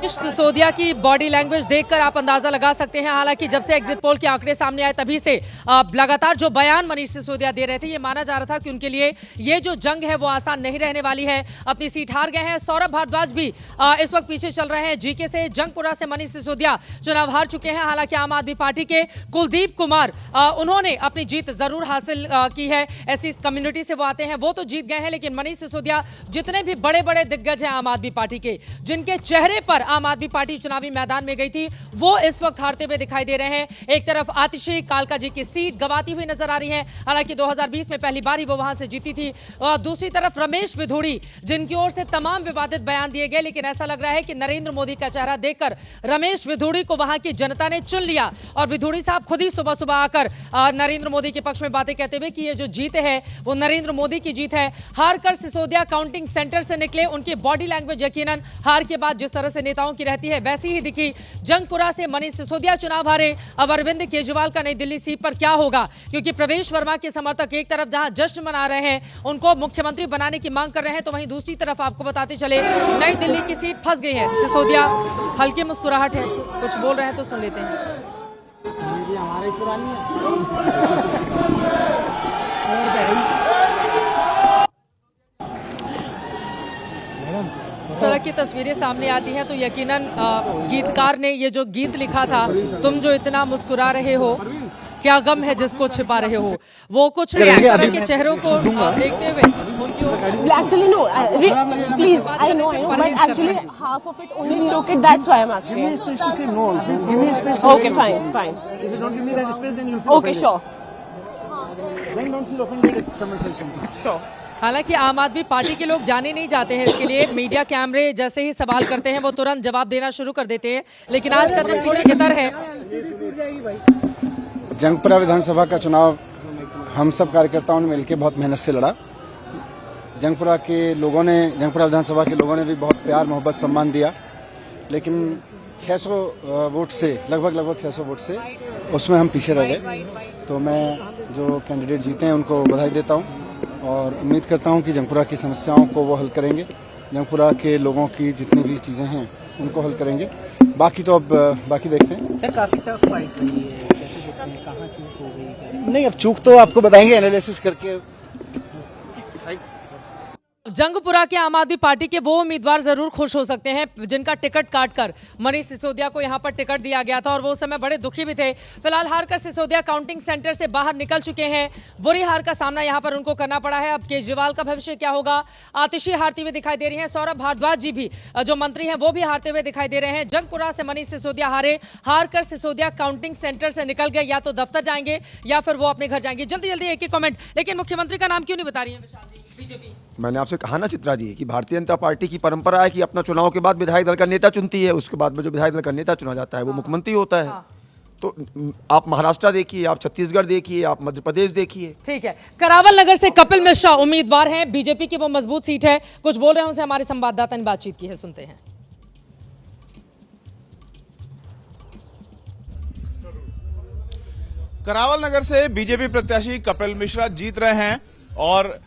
सिसोदिया की बॉडी लैंग्वेज देखकर आप अंदाजा लगा सकते हैं। हालांकि जब से एग्जिट पोल के आंकड़े सामने आए तभी से लगातार जो बयान मनीष सिसोदिया दे रहे थे, ये माना जा रहा था कि उनके लिए ये जो जंग है वो आसान नहीं रहने वाली है। अपनी सीट हार गए हैं। सौरभ भारद्वाज भी इस वक्त पीछे चल रहे हैं जीके से। जंगपुरा से मनीष सिसोदिया चुनाव हार चुके हैं। हालांकि आम आदमी पार्टी के कुलदीप कुमार उन्होंने अपनी जीत जरूर हासिल की है। ऐसी कम्युनिटी से वो आते हैं, वो तो जीत गए हैं, लेकिन मनीष सिसोदिया जितने भी बड़े बड़े दिग्गज हैं आम आदमी पार्टी के, जिनके चेहरे पर आम आदमी पार्टी चुनावी मैदान में गई थी, वो इस वक्त हारते हुए दिखाई दे रहे हैं। एक तरफ आतिशी कालका जी की सीट गवाती हुई नजर आ रही है, हालांकि 2020 में पहली बार ही वो वहां से जीती थी। और दूसरी तरफ रमेश बिधूड़ी, जिनकी ओर से तमाम विवादित बयान दिए गए, लेकिन ऐसा लग रहा है कि नरेंद्र मोदी का चेहरा देखकर रमेश बिधूड़ी को वहां की जनता ने चुन लिया। और बिधूड़ी साहब खुद ही सुबह सुबह आकर नरेंद्र मोदी के पक्ष में बातें कहते हुए कि ये जो जीत है वो नरेंद्र मोदी की जीत है। हार कर सिसोदिया काउंटिंग सेंटर से निकले, उनकी बॉडी लैंग्वेज यकीनन हार के बाद जिस तरह से नेताओं की रहती है वैसी ही दिखी। जंगपुरा से मनीष सिसोदिया चुनाव हारे। अब अरविंद केजरीवाल का नई दिल्ली सीट पर क्या होगा, क्योंकि प्रवेश वर्मा के समर्थक एक तरफ जहां जश्न मना रहे हैं, उनको मुख्यमंत्री बनाने की मांग कर रहे हैं, तो वहीं दूसरी तरफ आपको बताते चले नई दिल्ली की सीट फंस गई है। सिसोदिया हल्की मुस्कुराहट है, कुछ बोल रहे हैं तो सुन लेते हैं। इस तरह की तस्वीरें सामने आती हैं तो यकीनन गीतकार ने ये जो गीत लिखा था, तुम जो इतना मुस्कुरा रहे हो, क्या गम है जिसको छिपा रहे हो, वो कुछ इस तरह के चेहरों को देखते हुए उनकी Actually, no. Please, I know, but actually half of it only took it. That's why I'm asking. Give me space to say no also. Give me space to Okay, fine, fine. If you don't give me that space, then you'll feel Okay, sure. Then don't feel offended if someone says something. Sure. हालांकि आम आदमी party के लोग जाने नहीं जाते हैं इसके लिए, मीडिया कैमरे जैसे ही सवाल करते हैं वो तुरंत जवाब देना शुरू कर देते हैं, लेकिन आज का दिन थोड़ी इतर है। जंगपुरा विधानसभा का चुनाव हम सब कार्यकर्ताओं ने मिलकर बहुत मेहनत से लड़ा। जंगपुरा विधानसभा के लोगों ने भी बहुत प्यार मोहब्बत सम्मान दिया, लेकिन 600 वोट से लगभग 600 वोट से उसमें हम पीछे रह गए। तो मैं जो कैंडिडेट जीते हैं उनको बधाई देता हूं और उम्मीद करता हूं कि जंगपुरा की समस्याओं को वो हल करेंगे, जंगपुरा के लोगों की जितनी भी चीज़ें हैं उनको हल करेंगे। बाकी तो अब बाकी देखते हैं। सर काफी टफ फाइट रही है, कैसे देखते हैं, कहाँ चूक हो गई? नहीं, अब चूक तो आपको बताएंगे एनालिसिस करके। जंगपुरा के आम आदमी पार्टी के वो उम्मीदवार जरूर खुश हो सकते हैं जिनका टिकट काटकर मनीष सिसोदिया को यहां पर टिकट दिया गया था और वो उस समय बड़े दुखी भी थे। फिलहाल हारकर सिसोदिया काउंटिंग सेंटर से बाहर निकल चुके हैं, बुरी हार का सामना यहां पर उनको करना पड़ा है। अब केजरीवाल का भविष्य क्या होगा? आतिशी हारती हुई दिखाई दे रही है, सौरभ भारद्वाज जी भी जो मंत्री हैं वो भी हारते हुए दिखाई दे रहे हैं। जंगपुरा से मनीष सिसोदिया हारकर सिसोदिया काउंटिंग सेंटर से निकल गए, या तो दफ्तर जाएंगे या फिर वो अपने घर जाएंगे। जल्दी जल्दी एक ही कमेंट, लेकिन मुख्यमंत्री का नाम क्यों नहीं बता रही है विशाल जी? बीजेपी, मैंने आपसे कहा ना चित्रा जी कि भारतीय जनता पार्टी की परंपरा है कि अपना चुनाव के बाद विधायक दल का नेता चुनती है, उसके बाद में जो विधायक दल का नेता चुना जाता है वो मुख्यमंत्री होता है। तो आप महाराष्ट्र देखिए, आप छत्तीसगढ़ देखिए, आप मध्य प्रदेश देखिए। ठीक है, करावल नगर से कपिल मिश्रा उम्मीदवार हैं, बीजेपी की वो मजबूत सीट है। कुछ बोल रहे हैं, उनसे हमारे संवाददाता ने बातचीत की है, सुनते हैं। करावल नगर से बीजेपी प्रत्याशी कपिल मिश्रा जीत रहे हैं और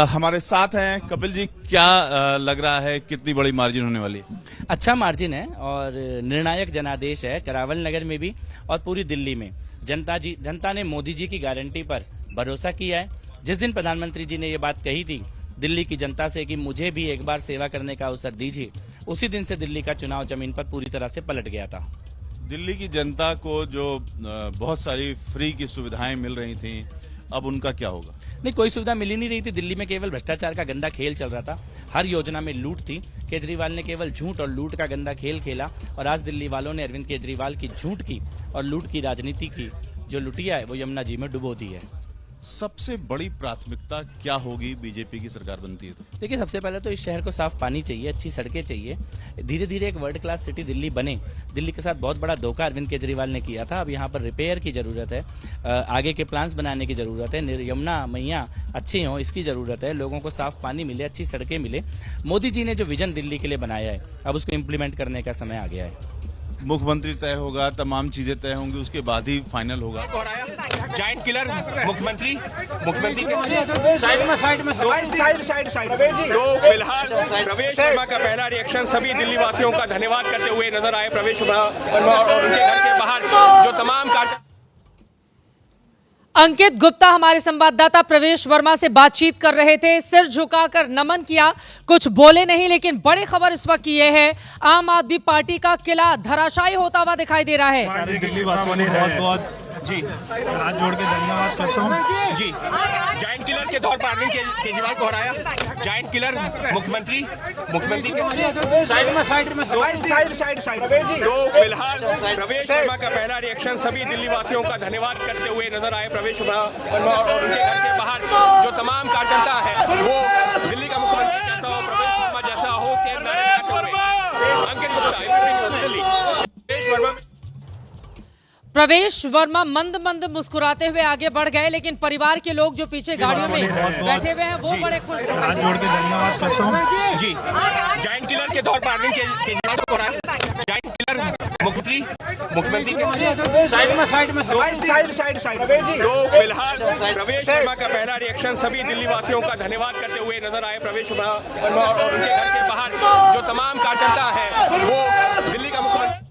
हमारे साथ हैं। कपिल जी, क्या लग रहा है, कितनी बड़ी मार्जिन होने वाली है? अच्छा मार्जिन है और निर्णायक जनादेश है करावल नगर में भी और पूरी दिल्ली में। जनता ने मोदी जी की गारंटी पर भरोसा किया है। जिस दिन प्रधानमंत्री जी ने ये बात कही थी दिल्ली की जनता से कि मुझे भी एक बार सेवा करने का अवसर दीजिए, उसी दिन से दिल्ली का चुनाव जमीन पर पूरी तरह से पलट गया था। दिल्ली की जनता को जो बहुत सारी फ्री की सुविधाएं मिल रही थी, अब उनका क्या होगा? नहीं, कोई सुविधा मिल ही नहीं रही थी। दिल्ली में केवल भ्रष्टाचार का गंदा खेल चल रहा था, हर योजना में लूट थी। केजरीवाल ने केवल झूठ और लूट का गंदा खेल खेला और आज दिल्ली वालों ने अरविंद केजरीवाल की झूठ की और लूट की राजनीति की जो लुटिया है वो यमुना जी में डुबो दी है। सबसे बड़ी प्राथमिकता क्या होगी बीजेपी की सरकार बनती है तो? देखिए, सबसे पहले तो इस शहर को साफ पानी चाहिए, अच्छी सड़कें चाहिए, धीरे धीरे एक वर्ल्ड क्लास सिटी दिल्ली बने। दिल्ली के साथ बहुत बड़ा धोखा अरविंद केजरीवाल ने किया था, अब यहाँ पर रिपेयर की जरूरत है, आगे के प्लान्स बनाने की जरूरत है, यमुना मैया अच्छी हो इसकी जरूरत है, लोगों को साफ पानी मिले, अच्छी सड़कें मिले। मोदी जी ने जो विजन दिल्ली के लिए बनाया है अब उसको इम्प्लीमेंट करने का समय आ गया है। मुख्यमंत्री तय होगा, तमाम चीजें तय होंगी, उसके बाद ही फाइनल होगा। जायंट किलर मुख्यमंत्री साइड तो फिलहाल प्रवेश वर्मा का पहला रिएक्शन सभी दिल्ली वासियों का धन्यवाद करते हुए नजर आए। प्रवेश वर्मा और उनके घर के बाहर जो तमाम अंकित गुप्ता हमारे संवाददाता प्रवेश वर्मा से बातचीत कर रहे थे, सिर झुकाकर नमन किया, कुछ बोले नहीं। लेकिन बड़ी खबर इस वक्त ये है, आम आदमी पार्टी का किला धराशायी होता हुआ दिखाई दे रहा है। सारे दिल्ली वासियों ने बहुत जी हाथ जोड़ के धन्यवाद करता हूँ जी। जायंट किलर के तौर पर अरविंद केजरीवाल को हराया। जायंट किलर मुख्यमंत्री साइड तो फिलहाल प्रवेश वर्मा का पहला रिएक्शन सभी दिल्ली वासियों का धन्यवाद करते हुए नजर आए। प्रवेश वर्मा और उनके घर के बाहर जो तमाम कार्यकर्ता है वो दिल्ली का मुख्यमंत्री कैसा हो, प्रवेश वर्मा जैसा हो के अंकित गुप्ता दिल्ली। प्रवेश वर्मा मंद मंद मुस्कुराते हुए आगे बढ़ गए, लेकिन परिवार के लोग जो पीछे गाड़ियों में बैठे हुए हैं वो बड़े खुश दिखाई दे रहे हैं। धन्यवाद करता हूँ जी। जायंट किलर के तौर पर अरविंद केजरीवाल को हराया। जायंट किलर मुख्यमंत्री साइड तो फिलहाल प्रवेश वर्मा का पहला रिएक्शन सभी दिल्ली वासियों का धन्यवाद करते हुए नजर आए। प्रवेश वर्मा और उनके घर के बाहर जो तमाम कार्यकर्ता है वो दिल्ली का मुख्यमंत्री।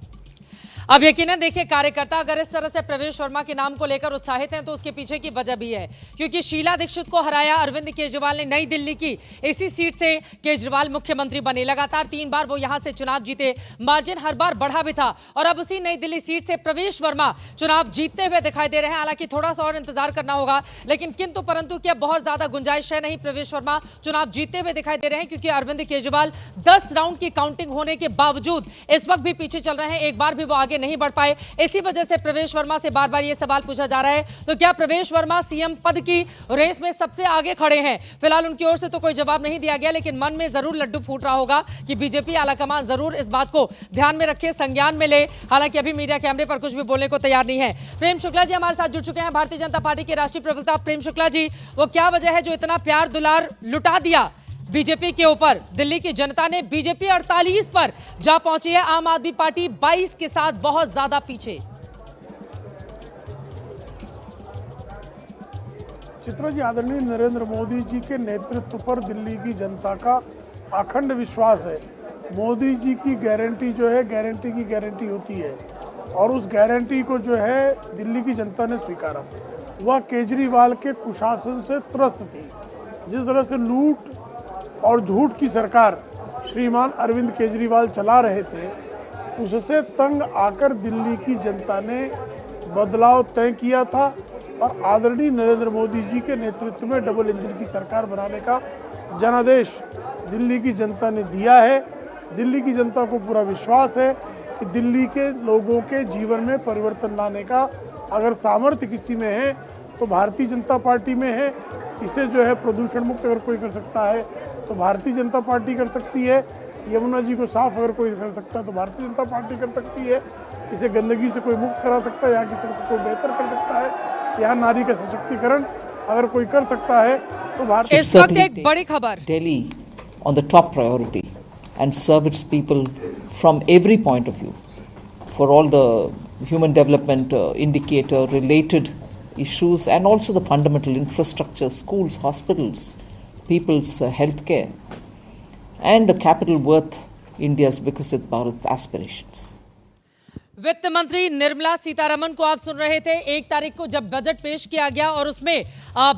अब यकीनन देखिए, कार्यकर्ता अगर इस तरह से प्रवेश वर्मा के नाम को लेकर उत्साहित हैं तो उसके पीछे की वजह भी है, क्योंकि शीला दीक्षित को हराया अरविंद केजरीवाल ने नई दिल्ली की। इसी सीट से केजरीवाल मुख्यमंत्री बने, लगातार 3 बार वो यहां से चुनाव जीते, मार्जिन हर बार बढ़ा भी था, और अब उसी नई दिल्ली सीट से प्रवेश वर्मा चुनाव जीतते हुए दिखाई दे रहे हैं। हालांकि थोड़ा सा और इंतजार करना होगा, लेकिन किंतु परंतु क्या बहुत ज्यादा गुंजाइश है नहीं, प्रवेश वर्मा चुनाव जीतते हुए दिखाई दे रहे हैं, क्योंकि अरविंद केजरीवाल 10 राउंड की काउंटिंग होने के बावजूद इस वक्त भी पीछे चल रहे हैं, एक बार भी वो आगे नहीं बढ़ पाए। इसी वजह से प्रवेश वर्मा से बार बार ये सवाल पूछा जा रहा है, तो क्या प्रवेश वर्मा सीएम पद की रेस में सबसे आगे खड़े हैं? फिलहाल उनकी ओर से तो कोई जवाब नहीं दिया गया, लेकिन मन में जरूर लड्डू फूट रहा होगा कि बीजेपी आलाकमान जरूर इस बात को ध्यान में रखे, संज्ञान में ले। हालांकि अभी मीडिया कैमरे पर कुछ भी बोलने को तैयार नहीं है। प्रेम शुक्ला जी हमारे साथ जुड़ चुके हैं, भारतीय जनता पार्टी के राष्ट्रीय प्रवक्ता। प्रेम शुक्ला जी, वो क्या वजह है जो इतना प्यार दुलार लुटा दिया बीजेपी के ऊपर? दिल्ली की जनता ने बीजेपी 48 पर जा पहुंची है, आम आदमी पार्टी 22 के साथ बहुत ज्यादा पीछे। चित्रा जी, आदरणीय नरेंद्र मोदी जी के नेतृत्व पर दिल्ली की जनता का अखंड विश्वास है। मोदी जी की गारंटी जो है, गारंटी की गारंटी होती है, और उस गारंटी को जो है दिल्ली की जनता ने स्वीकारा। वह केजरीवाल के कुशासन से त्रस्त थी। जिस तरह से लूट और झूठ की सरकार श्रीमान अरविंद केजरीवाल चला रहे थे, उससे तंग आकर दिल्ली की जनता ने बदलाव तय किया था, और आदरणीय नरेंद्र मोदी जी के नेतृत्व में डबल इंजन की सरकार बनाने का जनादेश दिल्ली की जनता ने दिया है। दिल्ली की जनता को पूरा विश्वास है कि दिल्ली के लोगों के जीवन में परिवर्तन लाने का अगर सामर्थ्य किसी में है तो भारतीय जनता पार्टी में है। इसे जो है प्रदूषण मुक्त अगर कोई कर सकता है तो भारतीय जनता पार्टी कर सकती है। यमुना जी को साफ अगर कोई कर सकता है तो भारतीय जनता पार्टी कर सकती है। इसे गंदगी से कोई मुक्त करा सकता है, यहाँ की सड़क को बेहतर कर सकता है, यहाँ नारी का सशक्तिकरण अगर कोई कर सकता है तो भारतीय। इस वक्त एक बड़ी खबर, Delhi on the top priority and serve its people from every point of view for all the human development indicator related issues and also the fundamental infrastructure, schools, hospitals, people's health care, and the capital worth India's Viksit Bharat aspirations. वित्त मंत्री निर्मला सीतारमण को आप सुन रहे थे। 1 तारीख को जब budget पेश किया गया और उसमें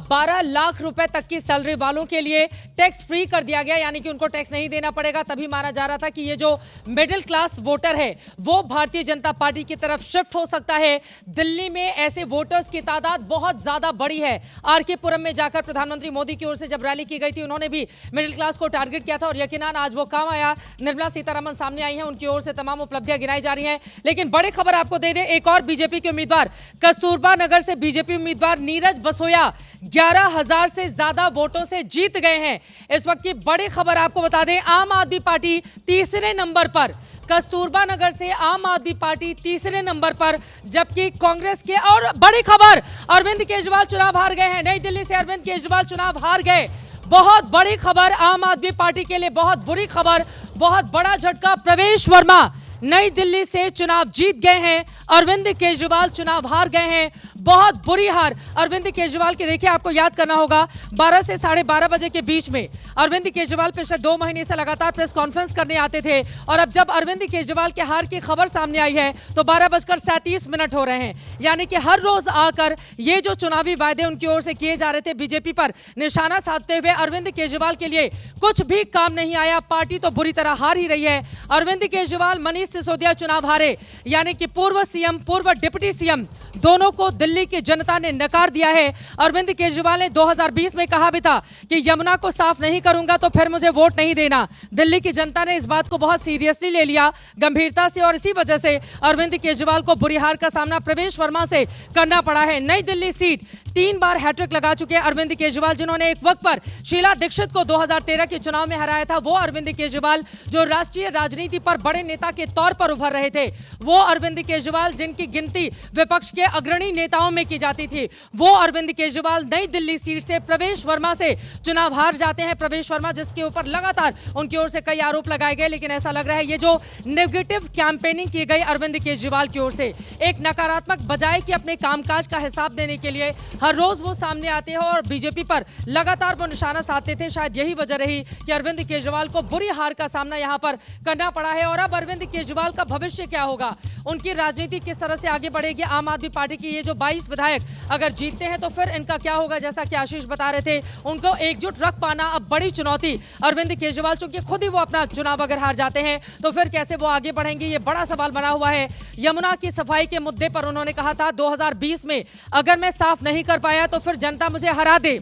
12 लाख रुपए तक की सैलरी वालों के लिए टैक्स फ्री कर दिया गया, यानी कि उनको टैक्स नहीं देना पड़ेगा। तभी माना जा रहा था कि ये जो मिडिल क्लास वोटर है वो भारतीय जनता पार्टी की तरफ शिफ्ट हो सकता है। दिल्ली में ऐसे वोटर्स की तादाद बहुत ज्यादा बड़ी है। आरके पुरम में जाकर प्रधानमंत्री मोदी की ओर से जब रैली की गई थी, उन्होंने भी मिडिल क्लास को टारगेट किया था, और यकीनन आज वो काम आया। निर्मला सीतारमण सामने आई हैं, उनकी ओर से तमाम उपलब्धियां गिनाई जा रही हैं। लेकिन बड़ी खबर आपको दे दें, एक और बीजेपी के उम्मीदवार, कस्तूरबा नगर से बीजेपी उम्मीदवार नीरज बसोया 11,000 से ज्यादा वोटों से जीत गए हैं। इस वक्त की बड़ी खबर आपको बता दें, आम आदमी पार्टी तीसरे नंबर पर, कस्तूरबा नगर से आम आदमी पार्टी तीसरे नंबर पर, जबकि कांग्रेस के, और बड़ी खबर, अरविंद केजरीवाल चुनाव हार गए हैं। नई दिल्ली से अरविंद केजरीवाल चुनाव हार गए। बहुत बड़ी खबर आम आदमी पार्टी के लिए, बहुत बुरी खबर, बहुत बड़ा झटका। प्रवेश वर्मा नई दिल्ली से चुनाव जीत गए हैं, अरविंद केजरीवाल चुनाव हार गए हैं। बहुत बुरी हार अरविंद केजरीवाल की। देखिए, आपको याद करना होगा 12 से 12:30 बजे के बीच में अरविंद केजरीवाल पिछले 2 महीने से लगातार प्रेस कॉन्फ्रेंस करने आते थे, और अब जब अरविंद केजरीवाल के हार की खबर सामने आई है तो 12:37 हो रहे हैं। यानी कि हर रोज आकर ये जो चुनावी वायदे उनकी ओर से किए जा रहे थे, बीजेपी पर निशाना साधते हुए, अरविंद केजरीवाल के लिए कुछ भी काम नहीं आया। पार्टी तो बुरी तरह हार ही रही है। अरविंद केजरीवाल, मनीष सिसोदिया चुनाव हारे, यानी कि पूर्व सीएम, पूर्व डिप्टी सीएम दोनों को दिल्ली की जनता ने नकार दिया है। अरविंद केजरीवाल ने 2020 में कहा भी था कि यमुना को साफ नहीं करूंगा तो फिर मुझे वोट नहीं देना। दिल्ली की जनता ने इस बात को बहुत सीरियसली ले लिया, गंभीरता से, और इसी वजह से अरविंद केजरीवाल को बुरी हार का सामना प्रवेश वर्मा से करना पड़ा है। नई दिल्ली सीट 3 बार हैट्रिक लगा चुके हैं अरविंद केजरीवाल, जिन्होंने एक वक्त पर शीला दीक्षित को 2013 के चुनाव में हराया था। वो अरविंद केजरीवाल जो राष्ट्रीय राजनीति पर बड़े नेता के तौर पर उभर रहे थे, वो अरविंद केजरीवाल जिनकी गिनती विपक्ष के अग्रणी नेताओं में की जाती थी। वो अरविंद केजरीवाल नई दिल्ली सीट से प्रवेश वर्मा से चुनाव हार जाते हैं। प्रवेश वर्मा जिसके ऊपर लगातार उनकी ओर से कई आरोप लगाए गए, लेकिन ऐसा लग रहा है ये जो नेगेटिव कैंपेनिंग की गई अरविंद केजरीवाल की ओर से, एक नकारात्मक बजाय कि अपने कामकाज का हिसाब देने के लिए हर रोज वो सामने आते हैं और बीजेपी पर लगातार वो निशाना साधते थे। शायद यही वजह रही कि अरविंद केजरीवाल को बुरी हार का सामना यहां पर करना पड़ा है। और अब अरविंद केजरीवाल का भविष्य क्या होगा, उनकी राजनीति किस तरह से आगे बढ़ेगी, आम आदमी पार्टी की ये जो 22 विधायक अगर जीतते हैं तो फिर इनका क्या होगा। जैसा कि आशीष बता रहे थे, उनको एकजुट रख पाना अब बड़ी चुनौती अरविंद केजरीवाल, चूंकि खुद ही वो अपना चुनाव अगर हार जाते हैं तो फिर कैसे वो आगे बढ़ेंगे, ये बड़ा सवाल बना हुआ है। यमुना की सफाई के मुद्दे पर उन्होंने कहा था 2020 में अगर मैं साफ नहीं कर पाया तो फिर जनता मुझे हरा दे,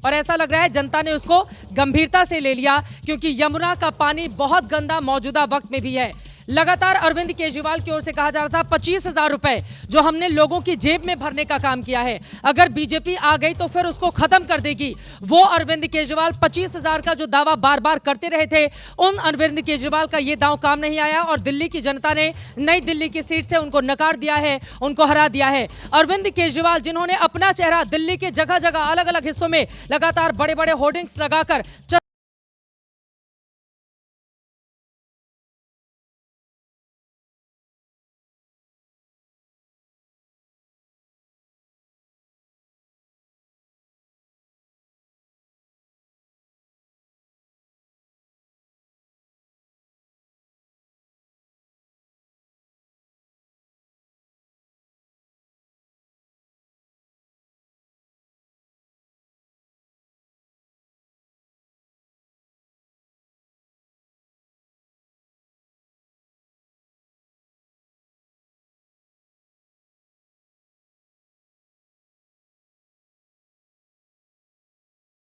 और ऐसा लग रहा है जनता ने उसको गंभीरता से ले लिया, क्योंकि यमुना का पानी बहुत गंदा मौजूदा वक्त में भी है। लगातार अरविंद केजरीवाल की ओर से कहा जा रहा था 25,000 रुपए जो हमने लोगों की जेब में भरने का काम किया है, अगर बीजेपी आ गई तो फिर उसको खत्म कर देगी। वो अरविंद केजरीवाल 25,000 का जो दावा बार बार करते रहे थे, उन अरविंद केजरीवाल का ये दांव काम नहीं आया और दिल्ली की जनता ने नई दिल्ली की सीट से उनको नकार दिया है, उनको हरा दिया है। अरविंद केजरीवाल जिन्होंने अपना चेहरा दिल्ली के जगह जगह अलग अलग हिस्सों में लगातार बड़े बड़े होर्डिंग्स लगाकर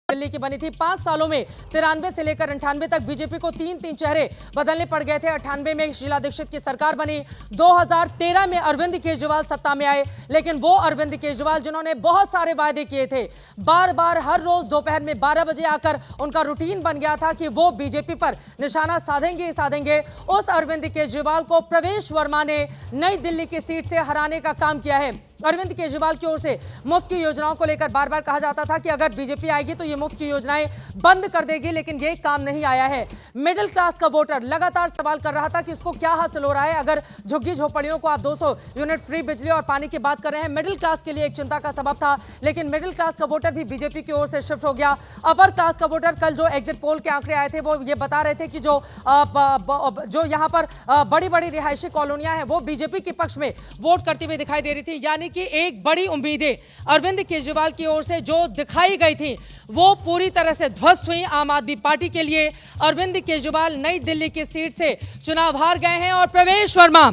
दिल्ली की बनी थी। 5 सालों में 93 से लेकर 98 तक बीजेपी को 3-3 चेहरे बदलने पड़ गए थे। 98 में शीला दीक्षित की सरकार बनी, 2013 में अरविंद केजरीवाल सत्ता में आए, लेकिन वो अरविंद केजरीवाल जिन्होंने बहुत सारे वायदे किए थे, बार बार हर रोज दोपहर में 12 बजे आकर उनका रूटीन बन गया था कि वो बीजेपी पर निशाना साधेंगे ही साधेंगे, उस अरविंद केजरीवाल को प्रवेश वर्मा ने नई दिल्ली की सीट से हराने का काम किया है। अरविंद केजरीवाल की ओर से मुफ्त की योजनाओं को लेकर बार बार कहा जाता था कि अगर बीजेपी आएगी तो ये मुफ्त की योजनाएं बंद कर देगी, लेकिन ये काम नहीं आया है। मिडिल क्लास का वोटर लगातार सवाल कर रहा था कि इसको क्या हासिल हो रहा है। अगर झुग्गी झोपड़ियों को आप 200 यूनिट फ्री बिजली और पानी की बात कर रहे हैं, मिडिल क्लास के लिए एक चिंता का सबब था, लेकिन मिडिल क्लास का वोटर भी बीजेपी की ओर से शिफ्ट हो गया। अपर क्लास का वोटर, कल जो एग्जिट पोल के आंकड़े आए थे वो ये बता रहे थे कि जो यहाँ पर बड़ी बड़ी रिहायशी कॉलोनियां हैं वो बीजेपी के पक्ष में वोट करती हुई दिखाई दे रही थी। यानी कि एक बड़ी उम्मीदें अरविंद केजरीवाल की ओर से जो दिखाई गई थी वो पूरी तरह से ध्वस्त हुई आम आदमी पार्टी के लिए। अरविंद केजरीवाल नई दिल्ली की सीट से चुनाव हार गए हैं और प्रवेश वर्मा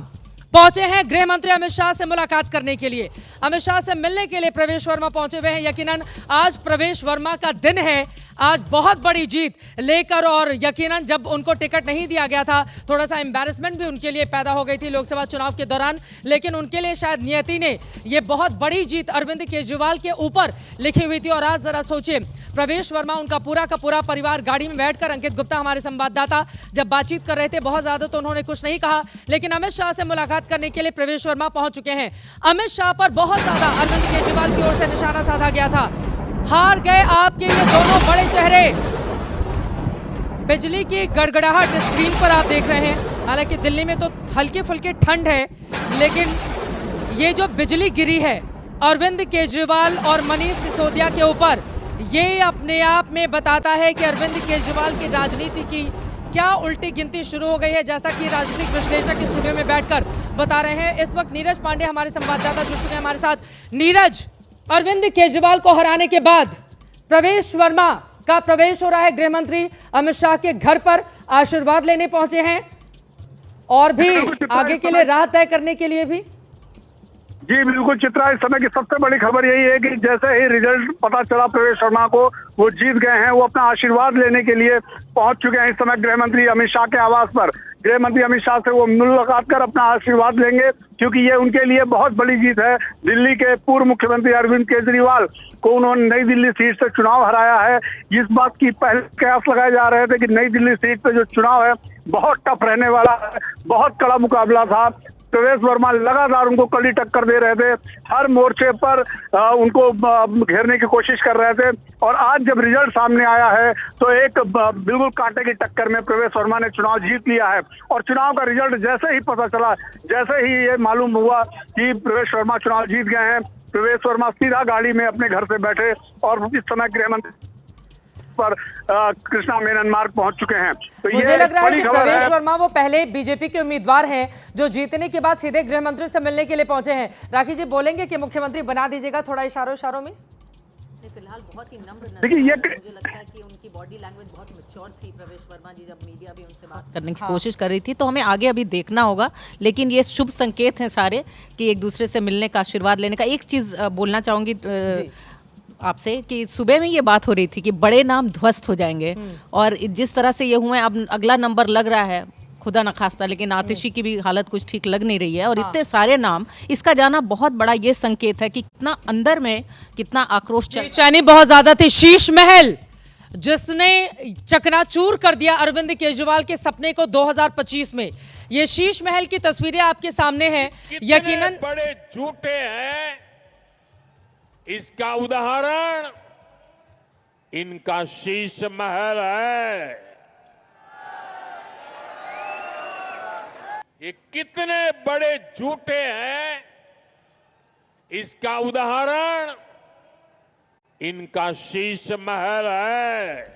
पहुंचे हैं गृह मंत्री अमित शाह से मुलाकात करने के लिए। अमित शाह से मिलने के लिए प्रवेश वर्मा पहुंचे हुए हैं। यकीनन आज प्रवेश वर्मा का दिन है, आज बहुत बड़ी जीत लेकर, और यकीनन जब उनको टिकट नहीं दिया गया था थोड़ा सा एम्बैरेसमेंट भी उनके लिए पैदा हो गई थी लोकसभा चुनाव के दौरान, लेकिन उनके लिए शायद नियति ने ये बहुत बड़ी जीत अरविंद केजरीवाल के ऊपर लिखी हुई थी। और आज जरा सोचिए, प्रवेश वर्मा, उनका पूरा का पूरा परिवार गाड़ी में बैठकर, अंकित गुप्ता हमारे संवाददाता जब बातचीत कर रहे थे बहुत ज्यादा तो उन्होंने कुछ नहीं कहा, लेकिन अमित शाह से मुलाकात करने के लिए प्रवेश वर्मा पहुंच चुके हैं। अमित शाह पर बहुत ज्यादा अरविंद केजरीवाल की ओर से निशाना साधा गया था। हार गए आपके ये दोनों बड़े चेहरे। बिजली की गड़गड़ाहट स्क्रीन पर आप देख रहे हैं। हालांकि दिल्ली में तो हल्की फुल्की ठंड है, लेकिन ये जो बिजली गिरी है अरविंद केजरीवाल और मनीष सिसोदिया के ऊपर, ये अपने आप में बताता है कि अरविंद केजरीवाल की राजनीति की क्या उल्टी गिनती शुरू हो गई है, जैसा कि राजनीतिक विश्लेषक इस स्टूडियो में बैठकर बता रहे हैं। इस वक्त नीरज पांडे हमारे संवाददाता जुड़ चुके हैं हमारे साथ। नीरज, अरविंद केजरीवाल को हराने के बाद प्रवेश वर्मा का प्रवेश हो रहा है गृह मंत्री अमित शाह के घर पर, आशीर्वाद लेने पहुंचे हैं और भी आगे के लिए राह तय करने के लिए भी। जी बिल्कुल चित्रा, इस समय की सबसे बड़ी खबर यही है कि जैसे ही रिजल्ट पता चला प्रवेश वर्मा को, वो जीत गए हैं, वो अपना आशीर्वाद लेने के लिए पहुंच चुके हैं इस समय गृह मंत्री अमित शाह के आवास पर। गृह मंत्री अमित शाह से वो मुलाकात कर अपना आशीर्वाद लेंगे, क्योंकि ये उनके लिए बहुत बड़ी जीत है। दिल्ली के पूर्व मुख्यमंत्री अरविंद केजरीवाल को उन्होंने नई दिल्ली सीट से चुनाव हराया है। इस बात की पहले कयास लगाए जा रहे थे कि नई दिल्ली सीट पे जो चुनाव है बहुत टफ रहने वाला है, बहुत कड़ा मुकाबला था। प्रवेश वर्मा लगातार उनको कड़ी टक्कर दे रहे थे, हर मोर्चे पर उनको घेरने की कोशिश कर रहे थे। और आज जब रिजल्ट सामने आया है तो एक बिल्कुल कांटे की टक्कर में प्रवेश वर्मा ने चुनाव जीत लिया है। और चुनाव का रिजल्ट जैसे ही पता चला, जैसे ही ये मालूम हुआ कि प्रवेश वर्मा चुनाव जीत गए हैं, प्रवेश वर्मा सीधा गाड़ी में अपने घर से बैठे और इस समय गृह मंत्री पर कृष्णा मेनन मार्ग पहुंच चुके हैं। तो मुझे लग रहा है कि प्रवेश वर्मा वो पहले बीजेपी के उम्मीदवार हैं जो जीतने के बाद सीधे गृह मंत्री से मिलने के लिए पहुंचे हैं। राखी जी बोलेंगे कि मुख्यमंत्री बना दीजिएगा थोड़ा इशारों में? फिलहाल बहुत ही नम्र देखिए, ये मुझे लगता है कि उनकी बॉडी लैंग्वेज बहुत मैच्योर थी। प्रवेश वर्मा जी जब मीडिया भी उनसे बात करने की कोशिश कर रही थी, तो हमें आगे अभी देखना होगा, लेकिन ये शुभ संकेत हैं सारे कि एक दूसरे से मिलने का, आशीर्वाद लेने का। एक चीज बोलना चाहूंगी आपसे कि सुबह में ये बात हो रही थी कि बड़े नाम ध्वस्त हो जाएंगे, और जिस तरह से ये हुए, अब अगला नंबर लग रहा है, खुदा न खास्ता, लेकिन आतिशी की भी हालत कुछ ठीक लग नहीं रही है, और इतने सारे नाम, इसका जाना बहुत बड़ा ये संकेत है कि कितना अंदर में कितना आक्रोश बेचैनी बहुत ज्यादा थी। शीश महल जिसने चकनाचूर कर दिया अरविंद केजरीवाल के सपने को 2025 में, ये शीश महल की तस्वीरें आपके सामने हैं। यकीनन बड़े झूठे हैं, इसका उदाहरण इनका शीश महल है। ये कितने बड़े झूठे हैं, इसका उदाहरण इनका शीश महल है।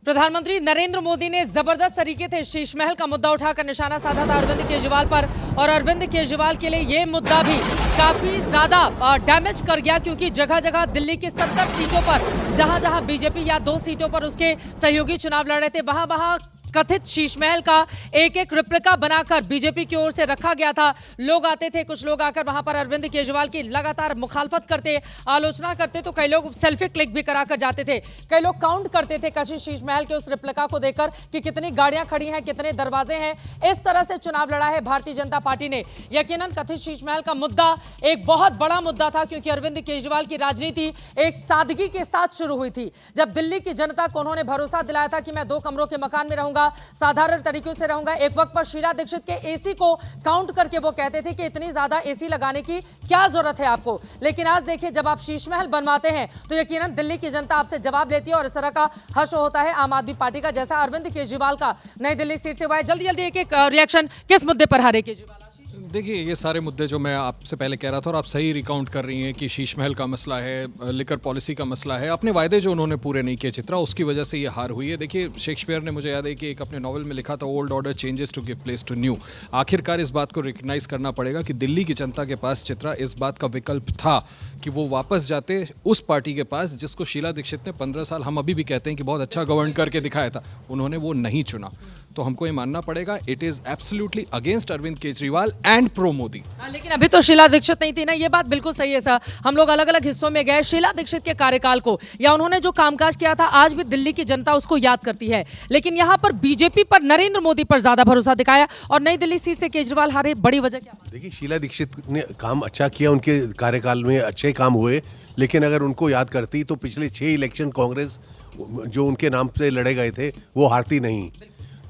प्रधानमंत्री नरेंद्र मोदी ने जबरदस्त तरीके से शीश महल का मुद्दा उठाकर निशाना साधा था अरविंद केजरीवाल पर, और अरविंद केजरीवाल के लिए ये मुद्दा भी काफी ज्यादा डैमेज कर गया, क्योंकि जगह जगह दिल्ली की 70 सीटों पर जहां जहां बीजेपी या 2 सीटों पर उसके सहयोगी चुनाव लड़ रहे थे, वहां वहां कथित शीश महल का एक एक रिप्लिका बनाकर बीजेपी की ओर से रखा गया था। लोग आते थे, कुछ लोग आकर वहां पर अरविंद केजरीवाल की लगातार मुखालफत करते, आलोचना करते, तो कई लोग सेल्फी क्लिक भी कराकर जाते थे। कई लोग काउंट करते थे कथित शीश महल के उस रिप्लिका को देखकर कि कितनी गाड़ियां खड़ी हैं, कितने दरवाजे हैं। इस तरह से चुनाव लड़ा है भारतीय जनता पार्टी ने। यकीनन कथित शीश महल का मुद्दा एक बहुत बड़ा मुद्दा था, क्योंकि अरविंद केजरीवाल की राजनीति एक सादगी के साथ शुरू हुई थी। जब दिल्ली की जनता को उन्होंने भरोसा दिलाया था कि मैं 2 कमरों के मकान में रहूंगा, साधारण तरीकों से रहूंगा। एक वक्त पर शीला दीक्षित के एसी को काउंट करके वो कहते थे कि इतनी ज्यादा एसी लगाने की क्या जरूरत है आपको। लेकिन आज देखिए, जब आप शीश महल बनवाते हैं तो यकीनन दिल्ली की जनता आपसे जवाब लेती है, और इस तरह का हर्ष होता है आम आदमी पार्टी का, जैसा अरविंद केजरीवाल का नई दिल्ली सीट से हुआ है। जल्दी जल्दी एक रिएक्शन, किस मुद्दे पर हारे केजरीवाल? देखिए, ये सारे मुद्दे जो मैं आपसे पहले कह रहा था, और आप सही रिकाउंट कर रही हैं कि शीश महल का मसला है, लिकर पॉलिसी का मसला है, अपने वायदे जो उन्होंने पूरे नहीं किए चित्रा, उसकी वजह से ये हार हुई है। देखिए, शेक्सपियर ने, मुझे याद है कि एक अपने नॉवल में लिखा था, old order changes to give place to new. आखिरकार इस बात को रिकग्नाइज करना पड़ेगा कि दिल्ली की जनता के पास चित्रा इस बात का विकल्प था कि वो वापस जाते उस पार्टी के पास जिसको शीला दीक्षित ने 15 साल, हम अभी भी कहते हैं कि बहुत अच्छा गवर्न करके दिखाया था, उन्होंने वो नहीं चुना। तो हमको ये मानना पड़ेगा, it is absolutely against Arvind Kejriwal and pro Modi. लेकिन अभी तो शीला दीक्षित नहीं थी ना, ये बात बिल्कुल सही है सर। हम लोग अलग अलग हिस्सों में गए, शीला दीक्षित के कार्यकाल को या उन्होंने जो कामकाज किया था, आज भी दिल्ली की जनता उसको याद करती है। लेकिन यहाँ पर बीजेपी पर, नरेंद्र मोदी पर ज्यादा भरोसा दिखाया, और नई दिल्ली सीट से केजरीवाल हारे। बड़ी वजह क्या? देखिए, शीला दीक्षित ने काम अच्छा किया, उनके कार्यकाल में अच्छे काम हुए, लेकिन अगर उनको याद करती तो पिछले 6 इलेक्शन कांग्रेस जो उनके नाम से लड़े गए थे वो हारती नहीं।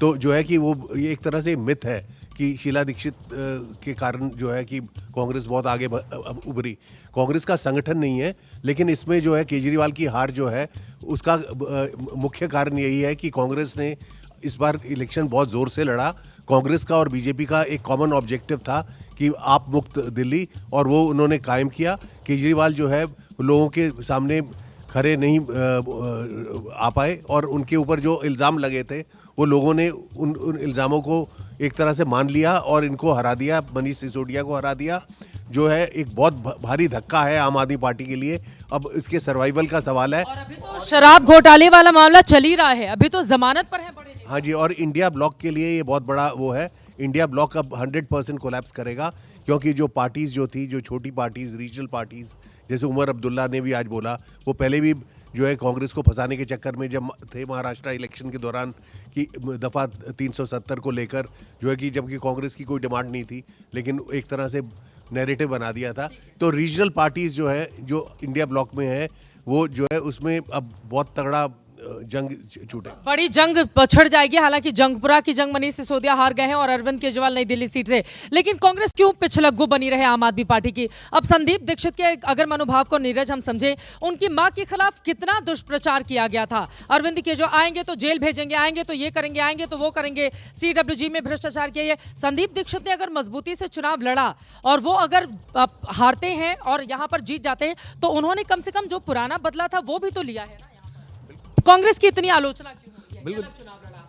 तो जो है कि वो ये एक तरह से मिथ है कि शीला दीक्षित के कारण जो है कि कांग्रेस बहुत आगे उभरी। कांग्रेस का संगठन नहीं है, लेकिन इसमें जो है केजरीवाल की हार जो है उसका मुख्य कारण यही है कि कांग्रेस ने इस बार इलेक्शन बहुत ज़ोर से लड़ा। कांग्रेस का और बीजेपी का एक कॉमन ऑब्जेक्टिव था कि आप मुक्त दिल्ली, और वो उन्होंने कायम किया। केजरीवाल जो है लोगों के सामने खड़े नहीं आ पाए, और उनके ऊपर जो इल्ज़ाम लगे थे वो लोगों ने उन इल्ज़ामों को एक तरह से मान लिया और इनको हरा दिया, मनीष सिसोदिया को हरा दिया, जो है एक बहुत भारी धक्का है आम आदमी पार्टी के लिए। अब इसके सर्वाइवल का सवाल है। और अभी तो शराब घोटाले वाला मामला चल ही रहा है, अभी तो जमानत पर है बड़े। हाँ जी, और इंडिया ब्लॉक के लिए ये बहुत बड़ा वो है। इंडिया ब्लॉक अब 100% कोलैप्स करेगा, क्योंकि जो पार्टीज़ जो थी, जो छोटी पार्टीज़, रीजनल पार्टीज़, जैसे उमर अब्दुल्ला ने भी आज बोला, वो पहले भी जो है कांग्रेस को फंसाने के चक्कर में जब थे महाराष्ट्र इलेक्शन के दौरान कि दफ़ा 370 को लेकर, जो है कि जबकि कांग्रेस की कोई डिमांड नहीं थी, लेकिन एक तरह से नैरेटिव बना दिया था। तो रीजनल पार्टीज़ जो है, जो इंडिया ब्लॉक में है, वो जो है उसमें अब बहुत तगड़ा जंग छूटे। बड़ी जंग छिड़ जाएगी। हालांकि जंगपुरा की जंग मनीष सिसोदिया हार गए हैं और अरविंद केजरीवाल नई दिल्ली सीट से, लेकिन कांग्रेस क्यों पिछलग्गू बनी रहे आम आदमी पार्टी की? अब संदीप दीक्षित के अगर मनोभाव को नीरज हम समझे, उनकी मां के खिलाफ कितना दुष्प्रचार किया गया था। अरविंद केजरीवाल आएंगे तो जेल भेजेंगे, आएंगे तो ये करेंगे, आएंगे तो वो करेंगे, CWG में भ्रष्टाचार किया। संदीप दीक्षित ने अगर मजबूती से चुनाव लड़ा और वो अगर हारते हैं और यहाँ पर जीत जाते हैं तो उन्होंने कम से कम जो पुराना बदला था वो भी तो लिया है ना। कांग्रेस की इतनी आलोचना क्यों होती है? बिल्कुल,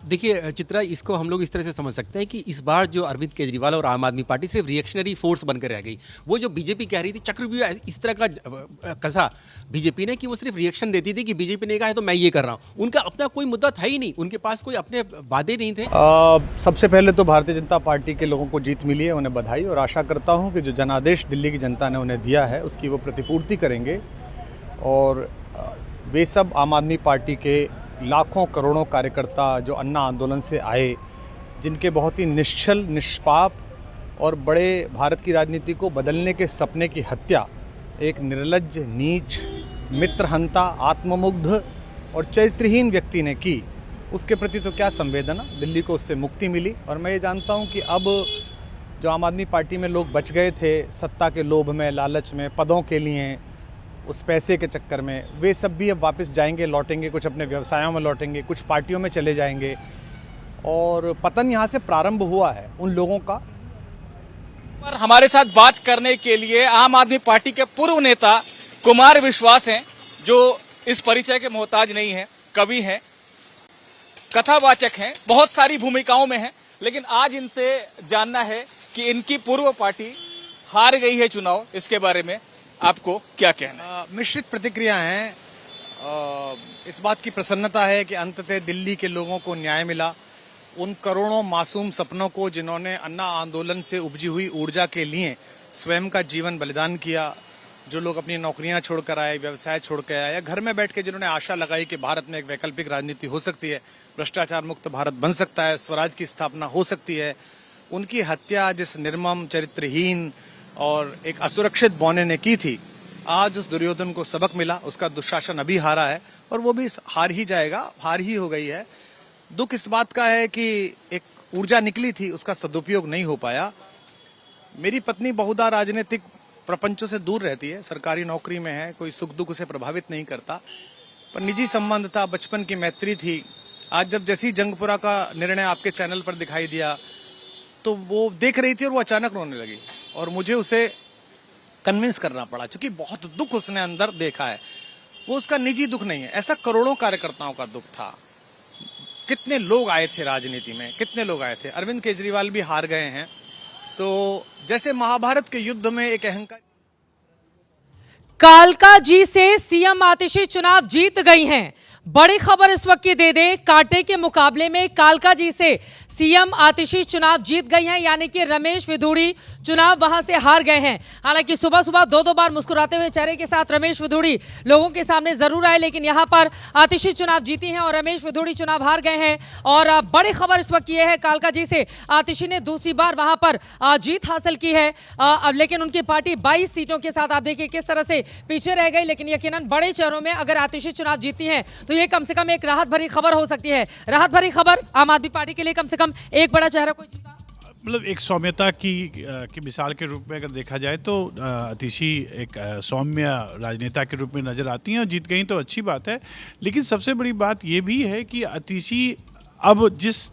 देखिए चित्रा, इसको हम लोग इस तरह से समझ सकते हैं कि इस बार जो अरविंद केजरीवाल और आम आदमी पार्टी सिर्फ रिएक्शनरी फोर्स बनकर रह गई। वो जो बीजेपी कह रही थी चक्रव्यूह इस तरह का कसा बीजेपी ने कि वो सिर्फ रिएक्शन देती थी कि बीजेपी ने कहा है तो मैं ये कर रहा हूँ। उनका अपना कोई मुद्दा था ही नहीं, उनके पास कोई अपने वादे नहीं थे। सबसे पहले तो भारतीय जनता पार्टी के लोगों को जीत मिली है, उन्हें बधाई, और आशा करता हूँ कि जो जनादेश दिल्ली की जनता ने उन्हें दिया है उसकी वो प्रतिपूर्ति करेंगे और वे सब आम आदमी पार्टी के लाखों करोड़ों कार्यकर्ता जो अन्ना आंदोलन से आए, जिनके बहुत ही निश्चल, निष्पाप और बड़े भारत की राजनीति को बदलने के सपने की हत्या एक निर्लज्ज, नीच, मित्रहंता, आत्ममुग्ध और चरित्रहीन व्यक्ति ने की, उसके प्रति तो क्या संवेदना। दिल्ली को उससे मुक्ति मिली और मैं ये जानता हूँ कि अब जो आम आदमी पार्टी में लोग बच गए थे सत्ता के लोभ में, लालच में, पदों के लिए, उस पैसे के चक्कर में, वे सब भी अब वापस जाएंगे, लौटेंगे, कुछ अपने व्यवसायों में लौटेंगे, कुछ पार्टियों में चले जाएंगे और पतन यहाँ से प्रारंभ हुआ है उन लोगों का। पर हमारे साथ बात करने के लिए आम आदमी पार्टी के पूर्व नेता कुमार विश्वास हैं, जो इस परिचय के मोहताज नहीं हैं, कवि हैं, कथावाचक हैं, बहुत सारी भूमिकाओं में हैं, लेकिन आज इनसे जानना है कि इनकी पूर्व पार्टी हार गई है चुनाव, इसके बारे में आपको क्या कहना? मिश्रित प्रतिक्रिया हैं। इस बात की प्रसन्नता है कि अंततः दिल्ली के लोगों को न्याय मिला। उन करोड़ों मासूम सपनों को जिन्होंने अन्ना आंदोलन से उपजी हुई ऊर्जा के लिए स्वयं का जीवन बलिदान किया, जो लोग अपनी नौकरियां छोड़कर आए, व्यवसाय छोड़कर आए, या घर में बैठ के जिन्होंने आशा लगाई कि भारत में एक वैकल्पिक राजनीति हो सकती है, भ्रष्टाचार मुक्त भारत बन सकता है, स्वराज की स्थापना हो सकती है, उनकी हत्या जिस निर्मम, चरित्रहीन और एक असुरक्षित बौने ने की थी, आज उस दुर्योधन को सबक मिला। उसका दुशासन अभी हारा है और वो भी हार ही जाएगा, हार ही हो गई है। दुख इस बात का है कि एक ऊर्जा निकली थी, उसका सदुपयोग नहीं हो पाया। मेरी पत्नी बहुधा राजनीतिक प्रपंचों से दूर रहती है, सरकारी नौकरी में है, कोई सुख दुख उसे प्रभावित नहीं करता, पर निजी संबंध था, बचपन की मैत्री थी। आज जब जैसी जंगपुरा का निर्णय आपके चैनल पर दिखाई दिया तो वो देख रही थी और वो अचानक रोने लगी और मुझे उसे कन्विंस करना पड़ा, क्योंकि बहुत दुख उसने अंदर देखा है। वो उसका निजी दुख नहीं है, ऐसा करोड़ों कार्यकर्ताओं का दुख था। कितने लोग आए थे राजनीति में, कितने लोग आए थे। अरविंद केजरीवाल भी हार गए हैं। सो जैसे महाभारत के युद्ध में एक अहंकार, कालका जी से सीएम आतिशी चुनाव जीत गई हैं। बड़ी खबर इस वक्त की दे दें, कांटे के मुकाबले में कालका जी से सीएम आतिशी चुनाव जीत गई हैं, यानी कि रमेश विधुड़ी चुनाव वहां से हार गए हैं। हालांकि सुबह सुबह दो बार मुस्कुराते हुए चेहरे के साथ रमेश विधुड़ी लोगों के सामने जरूर आए, लेकिन यहां पर आतिशी चुनाव जीती हैं और रमेश विधुड़ी चुनाव हार गए हैं। और बड़ी खबर इस वक्त ये है, कालका जी से आतिशी ने दूसरी बार वहां पर जीत हासिल की है। अब लेकिन उनकी पार्टी 22 सीटों के साथ आप देखिए किस तरह से पीछे रह गई, लेकिन यकीनन बड़े चेहरों में अगर आतिशी चुनाव जीती है तो ये कम से कम एक राहत भरी खबर हो सकती है। राहत भरी खबर आम आदमी पार्टी के लिए, कम से कम एक बड़ा चेहरा कोई जीता। मतलब एक सौम्यता की मिसाल के रूप में अगर देखा जाए तो आतिशी एक सौम्य राजनेता के रूप में नजर आती हैं और जीत गई तो अच्छी बात है। लेकिन सबसे बड़ी बात ये भी है कि आतिशी अब जिस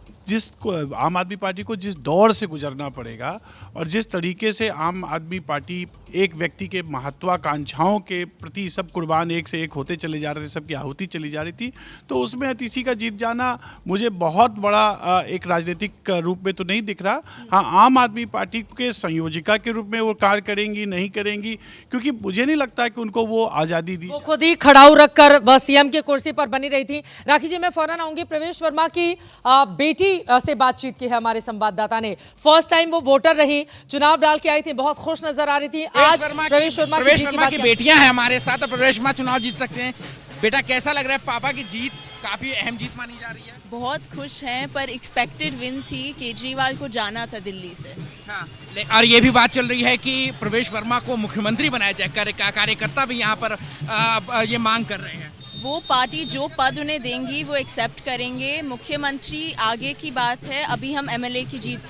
आम आदमी पार्टी को जिस दौर से गुजरना पड़ेगा और जिस तरीके से आम आदमी पार्टी एक व्यक्ति के महत्वाकांक्षाओं के प्रति सब कुर्बान एक से एक होते चले जा रहे थे, सबकी आहुति चली जा रही थी, तो उसमें आतिशी का जीत जाना मुझे बहुत बड़ा एक राजनीतिक रूप में तो नहीं दिख रहा। हाँ, आम आदमी पार्टी के संयोजिका के रूप में वो कार्य करेंगी नहीं करेंगी, क्योंकि मुझे नहीं लगता कि उनको वो आज़ादी दी। वो खुद ही खड़ाऊ रखकर बस सीएम की कुर्सी पर बनी रही थी। राखी जी, मैं फौरन आऊंगी। प्रवेश वर्मा की बेटी से बातचीत की है हमारे संवाददाता ने। फर्स्ट टाइम वो वोटर रही, चुनाव डाल के आई थी, बहुत खुश नजर आ रही थी। आज प्रवेश वर्मा की बेटियां हैं हमारे साथ, तो प्रवेश वर्मा चुनाव जीत सकते हैं। बेटा, कैसा लग रहा है? पापा की जीत काफी अहम जीत मानी जा रही है। बहुत खुश हैं, पर एक्सपेक्टेड विन थी। केजरीवाल को जाना था दिल्ली से। हाँ, और ये भी बात चल रही है कि प्रवेश वर्मा को मुख्यमंत्री बनाया जाए। कार्यकर्ता भी यहाँ पर ये मांग कर रहे हैं। वो पार्टी जो पद उन्हें देंगी वो एक्सेप्ट करेंगे। मुख्यमंत्री आगे की बात है, अभी हम एमएलए की जीत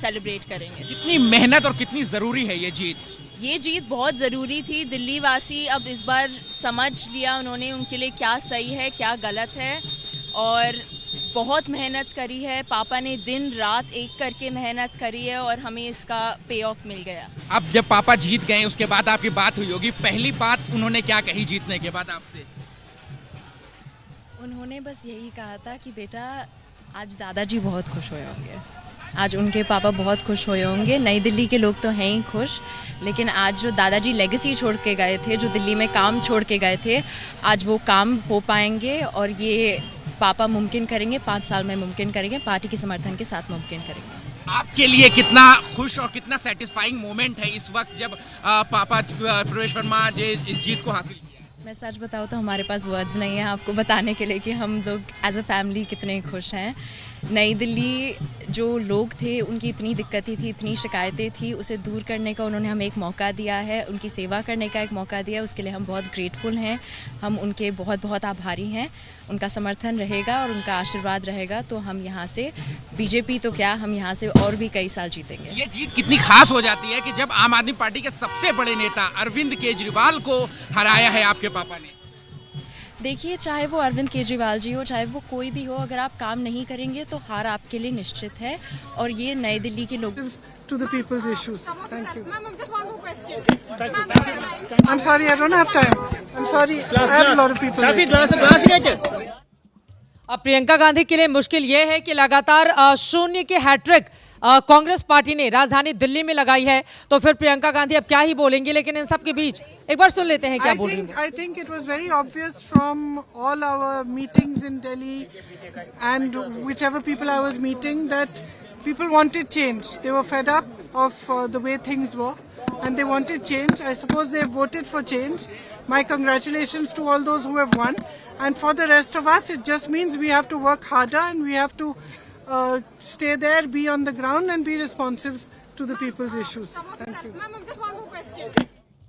सेलिब्रेट करेंगे। कितनी मेहनत और कितनी जरूरी है ये जीत? ये जीत बहुत ज़रूरी थी। दिल्ली वासी अब इस बार समझ लिया उन्होंने उनके लिए क्या सही है क्या गलत है, और बहुत मेहनत करी है। पापा ने दिन रात एक करके मेहनत करी है और हमें इसका पे ऑफ मिल गया। अब जब पापा जीत गए उसके बाद आपकी बात हुई होगी, पहली बात उन्होंने क्या कही जीतने के बाद आपसे? उन्होंने बस यही कहा था कि बेटा आज दादाजी बहुत खुश हुए होंगे, आज उनके पापा बहुत खुश हुए होंगे। नई दिल्ली के लोग तो हैं ही खुश, लेकिन आज जो दादाजी लेगेसी छोड़ के गए थे, जो दिल्ली में काम छोड़ के गए थे, आज वो काम हो पाएंगे और ये पापा मुमकिन करेंगे, 5 साल में मुमकिन करेंगे, पार्टी के समर्थन के साथ मुमकिन करेंगे। आपके लिए कितना खुश और कितना सेटिस्फाइंग मोमेंट है इस वक्त जब पापा प्रवेश वर्मा जी इस जीत को हासिल किया? मैं सच बताऊँ तो हमारे पास वर्ड्स नहीं है आपको बताने के लिए कि हम लोग एज अ फैमिली कितने खुश हैं। नई दिल्ली जो लोग थे उनकी इतनी दिक्कतें थी, इतनी शिकायतें थी, उसे दूर करने का उन्होंने हमें एक मौका दिया है, उनकी सेवा करने का एक मौका दिया, उसके लिए हम बहुत ग्रेटफुल हैं, हम उनके बहुत बहुत आभारी हैं। उनका समर्थन रहेगा और उनका आशीर्वाद रहेगा तो हम यहाँ से बीजेपी तो क्या, हम यहाँ से और भी कई साल जीतेंगे। ये जीत कितनी खास हो जाती है कि जब आम आदमी पार्टी के सबसे बड़े नेता अरविंद केजरीवाल को हराया है आपके पापा ने। देखिए, चाहे वो अरविंद केजरीवाल जी हो, चाहे वो कोई भी हो, अगर आप काम नहीं करेंगे तो हार आपके लिए निश्चित है। और ये नई दिल्ली के लोग to the people's issues. Thank you. Ma'am, just one more question. I'm sorry, I don't have time. I'm sorry, I have a lot of people. अब प्रियंका गांधी के लिए मुश्किल ये है कि लगातार शून्य की हैट्रिक कांग्रेस पार्टी ने राजधानी दिल्ली में लगाई है, तो फिर प्रियंका गांधी अब क्या ही बोलेंगी। लेकिन इन सब के बीच एक बार सुन लेते हैं क्या बोल रही हैं। I think it was very obvious from all our meetings in Delhi and whichever people I was meeting that people wanted change. They were fed up of the way things were and they wanted change. I suppose they voted for change. My congratulations to all those who have won. And for the rest of us, it just means we have to work harder and we have to stay there, be on the ground and be responsive to the people's issues. Thank you. Ma'am, just one more question.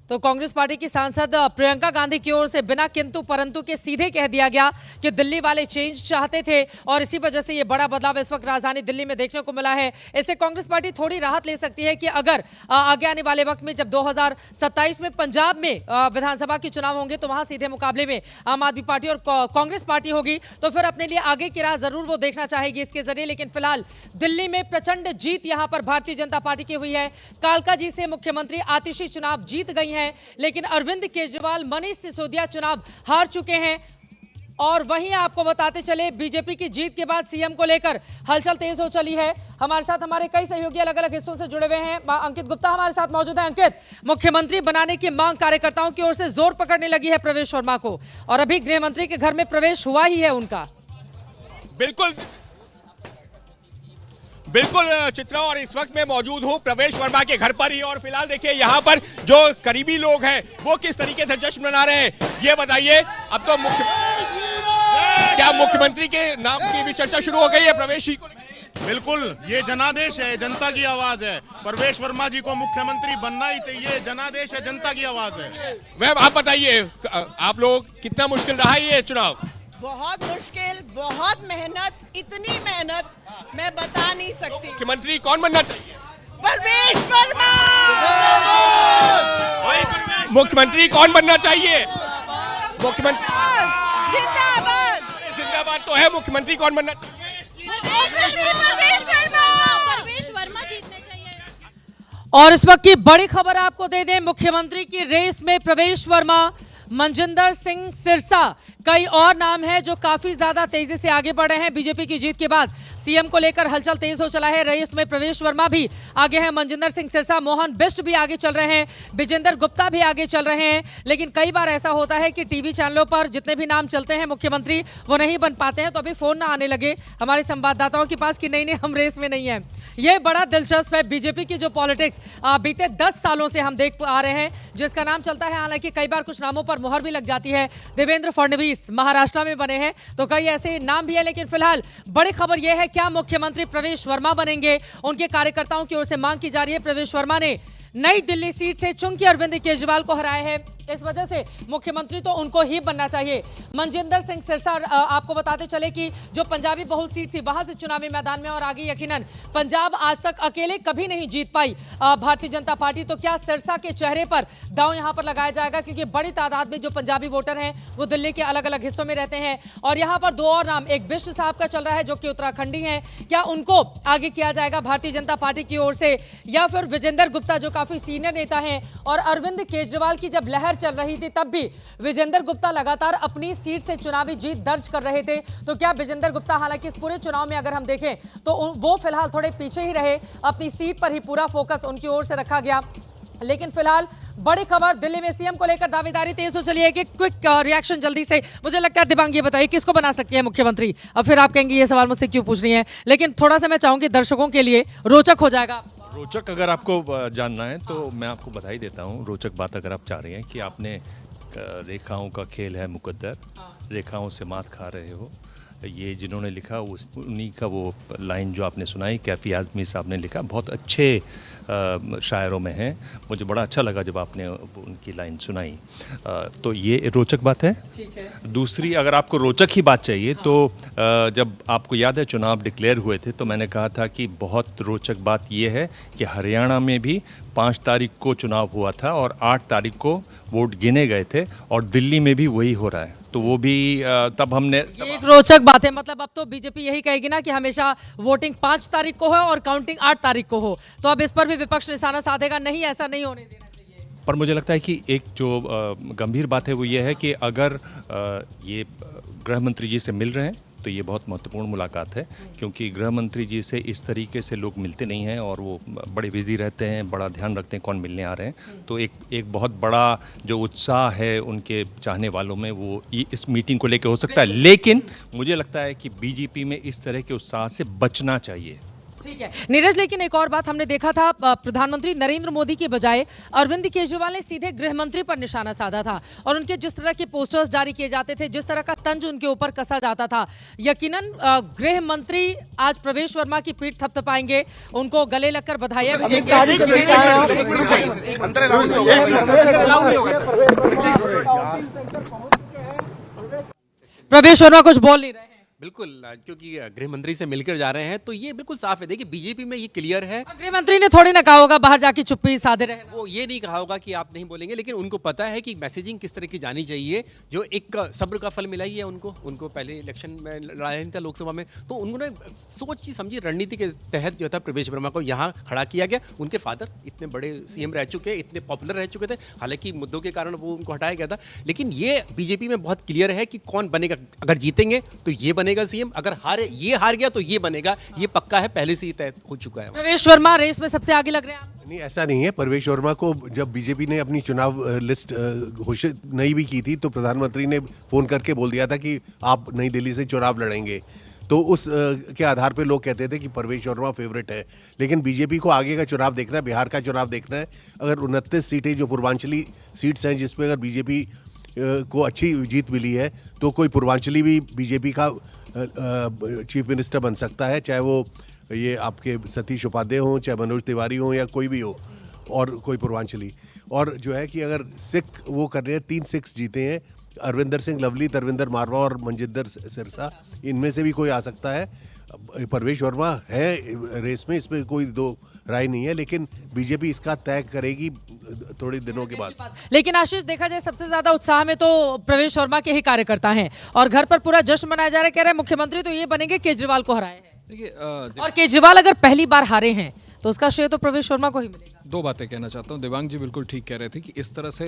तो Congress party की सांसद प्रियंका गांधी की ओर से बिना किंतु परंतु के सीधे कह दिया गया कि दिल्ली वाले चेंज चाहते थे और इसी वजह से ये बड़ा बदलाव इस वक्त राजधानी दिल्ली में देखने को मिला है। इससे कांग्रेस पार्टी थोड़ी राहत ले सकती है कि अगर आगे आने वाले वक्त में जब 2027 में पंजाब में विधानसभा के चुनाव होंगे तो वहां सीधे मुकाबले में आम आदमी पार्टी और कांग्रेस पार्टी होगी, तो फिर अपने लिए आगे की राह जरूर वो देखना चाहेगी इसके जरिए। लेकिन फिलहाल दिल्ली में प्रचंड जीत यहां पर भारतीय जनता पार्टी की हुई है। कालका जी से मुख्यमंत्री आतिशी चुनाव जीत गई हैं, लेकिन अरविंद केजरीवाल, मनीष सिसोदिया चुनाव हार चुके हैं। और वहीं आपको बताते चले बीजेपी की जीत के बाद सीएम को लेकर हलचल तेज हो चली है। हमारे साथ हमारे कई सहयोगी अलग अलग हिस्सों से जुड़े हुए हैं। अंकित गुप्ता हमारे साथ मौजूद है। अंकित, मुख्यमंत्री बनाने की मांग कार्यकर्ताओं की ओर से जोर पकड़ने लगी है प्रवेश वर्मा को, और अभी गृह मंत्री के घर में प्रवेश हुआ ही है उनका। बिल्कुल चित्रा, और इस वक्त मैं मौजूद हूं प्रवेश वर्मा के घर पर ही, और फिलहाल देखिए यहां पर जो करीबी लोग हैं वो किस तरीके से जश्न मना रहे हैं ये बताइए। अब तो क्या मुख्यमंत्री के नाम की भी चर्चा शुरू हो गई है प्रवेश जी को? बिल्कुल, ये जनादेश है, जनता की आवाज है। प्रवेश वर्मा जी को मुख्यमंत्री बनना ही चाहिए, जनादेश है, जनता की आवाज है। मैम आप बताइए, आप लोग कितना मुश्किल रहा है ये चुनाव? बहुत मुश्किल, बहुत मेहनत, इतनी मेहनत मैं बता नहीं सकती। मुख्यमंत्री कौन बनना चाहिए? प्रवेश वर्मा। मुख्यमंत्री कौन बनना चाहिए? मुख्यमंत्री जिंदाबाद। जिंदाबाद तो है, मुख्यमंत्री कौन बनना चाहिए? प्रवेश वर्मा जीतने चाहिए। और इस वक्त की बड़ी खबर आपको दे दें, मुख्यमंत्री की रेस में प्रवेश वर्मा, मनजिंदर सिंह सिरसा, कई और नाम हैं जो काफी ज्यादा तेजी से आगे बढ़ रहे हैं। बीजेपी की जीत के बाद सीएम को लेकर हलचल तेज हो चला है। रेस में प्रवेश वर्मा भी आगे हैं, मनजिंदर सिंह सिरसा, मोहन बिष्ट भी आगे चल रहे हैं, विजेंद्र गुप्ता भी आगे चल रहे हैं। लेकिन कई बार ऐसा होता है कि टीवी चैनलों पर जितने भी नाम चलते हैं मुख्यमंत्री वो नहीं बन पाते हैं, तो अभी फोन ना आने लगे हमारे संवाददाताओं के पास कि नहीं हम रेस में नहीं है। ये बड़ा दिलचस्प है बीजेपी की जो पॉलिटिक्स बीते 10 सालों से हम देख आ रहे हैं, जिसका नाम चलता है। हालांकि कई बार कुछ नामों पर मुहर भी लग जाती है। देवेंद्र फडणवीस महाराष्ट्र में बने हैं, तो कई ऐसे नाम भी है। लेकिन फिलहाल बड़ी खबर यह है, क्या मुख्यमंत्री प्रवेश वर्मा बनेंगे? उनके कार्यकर्ताओं की ओर से मांग की जा रही है। प्रवेश वर्मा ने नई दिल्ली सीट से चूंकि अरविंद केजरीवाल को हराया है, इस वजह से मुख्यमंत्री तो उनको ही बनना चाहिए। मनजिंदर सिंह सिरसा, आपको बताते चले कि जो पंजाबी बहुल सीट थी वहां से चुनावी मैदान में और आगे यकीनन पंजाब आज तक अकेले कभी नहीं जीत पाई भारतीय जनता पार्टी। तो क्या सिरसा के चेहरे पर दांव यहां पर लगाया जाएगा, क्योंकि बड़ी तादाद में जो पंजाबी वोटर हैं वो दिल्ली के अलग अलग हिस्सों में रहते हैं। और यहां पर दो और नाम, एक बिष्ट साहब का चल रहा है जो कि उत्तराखंडी हैं, क्या उनको आगे किया जाएगा भारतीय जनता पार्टी की ओर से, या फिर विजेंद्र गुप्ता जो काफी सीनियर नेता हैं। और अरविंद केजरीवाल की जब लहर चल रही थी तब भी विजेंद्र गुप्ता लगातार अपनी सीट से चुनावी जीत दर्ज कर रहे थे। तो क्या विजेंद्र गुप्ता, हालांकि इस पूरे चुनाव में अगर हम देखें तो वो फिलहाल थोड़े पीछे ही रहे, अपनी सीट पर ही पूरा फोकस उनकी ओर से रखा गया। लेकिन फिलहाल बड़ी खबर दिल्ली में सीएम को लेकर दावेदारी तेज हो चली है कि क्विक रिएक्शन जल्दी से। मुझे लगता है दिबांग ये बताइए किसको बना सकती है मुख्यमंत्री। अब फिर आप कहेंगे ये सवाल मुझसे क्यों पूछ रही है, लेकिन थोड़ा सा मैं चाहूंगी दर्शकों के लिए रोचक हो जाएगा। रोचक अगर आपको जानना है तो मैं आपको बधाई देता हूँ। रोचक बात अगर आप चाह रहे हैं कि आपने रेखाओं का खेल है मुकद्दर, रेखाओं से मात खा रहे हो, ये जिन्होंने लिखा उन्हीं का वो लाइन जो आपने सुनाई, कैफी आज़मी साहब ने लिखा, बहुत अच्छे शायरों में है। मुझे बड़ा अच्छा लगा जब आपने उनकी लाइन सुनाई। तो ये रोचक बात है। ठीक है। दूसरी, अगर आपको रोचक ही बात चाहिए तो जब आपको याद है चुनाव डिक्लेयर हुए थे तो मैंने कहा था कि बहुत रोचक बात ये है कि हरियाणा में भी 5 तारीख को चुनाव हुआ था और 8 तारीख को वोट गिने गए थे, और दिल्ली में भी वही हो रहा है। तो वो भी तब हमने ये एक रोचक बात है। मतलब अब तो बीजेपी यही कहेगी ना कि हमेशा वोटिंग 5 तारीख को हो और काउंटिंग 8 तारीख को हो, तो अब इस पर भी विपक्ष निशाना साधेगा, नहीं ऐसा नहीं होने देना चाहिए। पर मुझे लगता है कि एक जो गंभीर बात है वो ये है कि अगर ये गृह मंत्री जी से मिल रहे हैं तो ये बहुत महत्वपूर्ण मुलाकात है, क्योंकि गृह मंत्री जी से इस तरीके से लोग मिलते नहीं हैं और वो बड़े बिजी रहते हैं, बड़ा ध्यान रखते हैं कौन मिलने आ रहे हैं। तो एक बहुत बड़ा जो उत्साह है उनके चाहने वालों में वो इस मीटिंग को लेकर हो सकता है। लेकिन मुझे लगता है कि बीजेपी में इस तरह के उत्साह से बचना चाहिए। ठीक है नीरज, लेकिन एक और बात हमने देखा था, प्रधानमंत्री नरेंद्र मोदी के बजाय अरविंद केजरीवाल ने सीधे गृह मंत्री पर निशाना साधा था और उनके जिस तरह के पोस्टर्स जारी किए जाते थे, जिस तरह का तंज उनके ऊपर कसा जाता था, यकीनन गृह मंत्री आज प्रवेश वर्मा की पीठ थपथपाएंगे, उनको गले लगकर बधाइयां भी देंगे। प्रवेश वर्मा कुछ बोल नहीं रहे हैं। बिल्कुल, क्योंकि गृह मंत्री से मिलकर जा रहे हैं तो ये बिल्कुल साफ है। देखिए बीजेपी में ये क्लियर है, गृह मंत्री ने थोड़ी ना कहा होगा बाहर जाके चुप्पी साधे रहे, वो ये नहीं कहा होगा कि आप नहीं बोलेंगे, लेकिन उनको पता है कि मैसेजिंग किस तरह की जानी चाहिए। जो एक सब्र का फल मिला ही है उनको पहले इलेक्शन में लड़ा था लोकसभा में, तो उन्होंने सोची समझी रणनीति के तहत जो था प्रवेश वर्मा को यहाँ खड़ा किया गया। उनके फादर इतने बड़े सीएम रह चुके, इतने पॉपुलर रह चुके थे, हालांकि मुद्दों के कारण वो उनको हटाया गया था, लेकिन ये बीजेपी में बहुत क्लियर है कि कौन बनेगा। अगर जीतेंगे तो ये बनेगा सीएम, अगर ये हार गया तो ये बनेगा, ये पक्का है, पहले से ही तय हो चुका है। प्रवेश वर्मा रेस में सबसे आगे लग रहे हैं। नहीं, ऐसा नहीं है। प्रवेश वर्मा को जब बीजेपी ने अपनी चुनाव लिस्ट घोषित नहीं भी की थी तो प्रधानमंत्री ने फोन करके बोल दिया था कि आप नई दिल्ली से चुनाव लड़ेंगे, तो उस के आधार पे लोग कहते थे कि प्रवेश वर्मा फेवरेट है। लेकिन बीजेपी को आगे का चुनाव देखना है, बिहार का चुनाव देखना है। अगर 29 सीटें जो पूर्वांचली सीट्स हैं जिसपे अगर बीजेपी को अच्छी जीत मिली है तो कोई पूर्वांचली भी बीजेपी का चीफ मिनिस्टर बन सकता है, चाहे वो ये आपके सतीश उपाध्याय हों, चाहे मनोज तिवारी हों, या कोई भी हो और कोई पूर्वांचली। और जो है कि अगर सिख वो कर रहे हैं, 3 सिख जीते हैं, अरविंदर सिंह लवली, तरविंदर मारवा और मनजिंदर सिरसा, इनमें से भी कोई आ सकता है। प्रवेश वर्मा है रेस में, इसमें कोई दो राय नहीं है, लेकिन बीजेपी इसका तय करेगी थोड़े दिनों के बाद। लेकिन आशीष, देखा जाए सबसे ज्यादा उत्साह में तो प्रवेश वर्मा के ही कार्यकर्ता हैं और घर पर पूरा जश्न मनाया जा रहा है। कह रहे हैं मुख्यमंत्री तो ये बनेंगे केजरीवाल को हराए हैं। देखिए और केजरीवाल अगर पहली बार हारे हैं तो उसका श्रेय तो प्रवेश वर्मा को ही मिलेगा। दो बातें कहना चाहता हूँ। दिव्यांग जी बिल्कुल ठीक कह रहे थे कि इस तरह से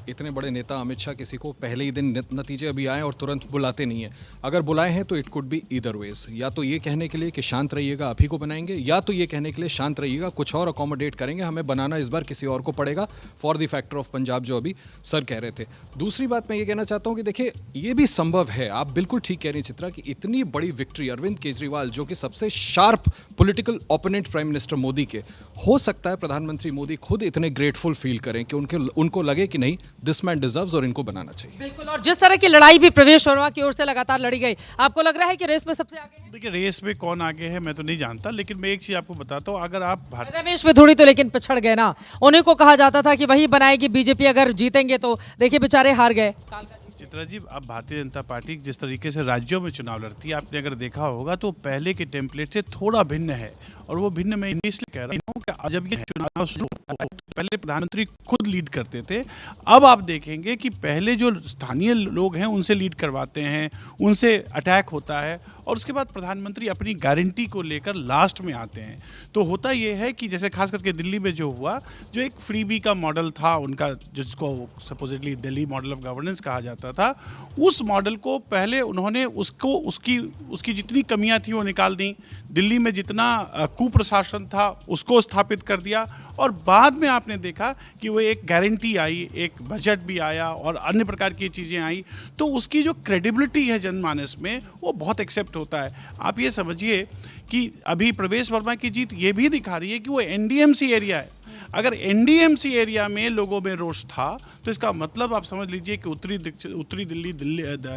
इतने बड़े नेता अमित शाह किसी को पहले ही दिन नतीजे अभी आए और तुरंत बुलाते नहीं है। अगर बुलाए हैं तो it could be either ways, या तो ये कहने के लिए कि शांत रहिएगा आप ही को बनाएंगे, या तो ये कहने के लिए शांत रहिएगा कुछ और अकोमोडेट करेंगे, हमें बनाना इस बार किसी और को पड़ेगा for the factor of Punjab, जो अभी सर कह रहे थे। दूसरी बात मैं ये कहना चाहता हूँ कि देखिए ये भी संभव है, आप बिल्कुल ठीक कह रही हैं चित्रा, कि इतनी बड़ी विक्ट्री अरविंद केजरीवाल जो कि सबसे sharp political opponent prime minister Modi के, हो सकता है प्रधानमंत्री प्रधानमंत्री मोदी खुद इतने ग्रेटफुल फील करें कि उनको लगे कि नहीं, दिस मैन डिजर्व्स और इनको बनाना चाहिए। बिल्कुल। और जिस तरह की लड़ाई भी प्रवेश वर्मा की ओर से लगातार लड़ी गई, आपको लग रहा है कि रेस में सबसे आगे है? देखिए, रेस में कौन आगे है मैं तो नहीं जानता, लेकिन मैं एक चीज आपको बताता हूँ, अगर आप रमेश विधुड़ी तो लेकिन पिछड़ गए ना, उन्हीं को कहा जाता था कि वही बनाएगी बीजेपी, अगर जीतेंगे तो देखिए बेचारे हार गए। चित्रा जी, अब भारतीय जनता पार्टी जिस तरीके से राज्यों में चुनाव लड़ती है, आपने अगर देखा होगा तो पहले के टेम्पलेट से थोड़ा भिन्न है। और वो भिन्न मैं इसलिए कह रहा हूँ कि जब ये चुनाव शुरू हुआ तो पहले प्रधानमंत्री खुद लीड करते थे। अब आप देखेंगे कि पहले जो स्थानीय लोग हैं उनसे लीड करवाते हैं, उनसे अटैक होता है, और उसके बाद प्रधानमंत्री अपनी गारंटी को लेकर लास्ट में आते हैं। तो होता ये है कि जैसे खास करके दिल्ली में जो हुआ, जो एक फ्रीबी का मॉडल था उनका, जिसको supposedly Delhi model of governance कहा जाता था, उस मॉडल को पहले उन्होंने उसकी जितनी कमियां थी वो निकाल दी। दिल्ली में जितना कुप्रशासन था उसको स्थापित कर दिया, और बाद में आपने देखा कि वो एक गारंटी आई, एक बजट भी आया और अन्य प्रकार की चीज़ें आई, तो उसकी जो क्रेडिबिलिटी है जनमानस में वो बहुत एक्सेप्ट होता है। आप ये समझिए कि अभी प्रवेश वर्मा की जीत ये भी दिखा रही है कि वो एनडीएमसी एरिया है। अगर एनडीएमसी एरिया में लोगों में रोष था तो इसका मतलब आप समझ लीजिए कि उत्तरी दिल्ली,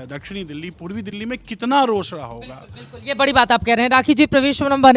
दक्षिणी दिल्ली, पूर्वी दिल्ली में कितना रोष रहा होगा। बिल्कुल, ये बड़ी बात आप कह रहे हैं। राखी जी, प्रवेश वर्मा बने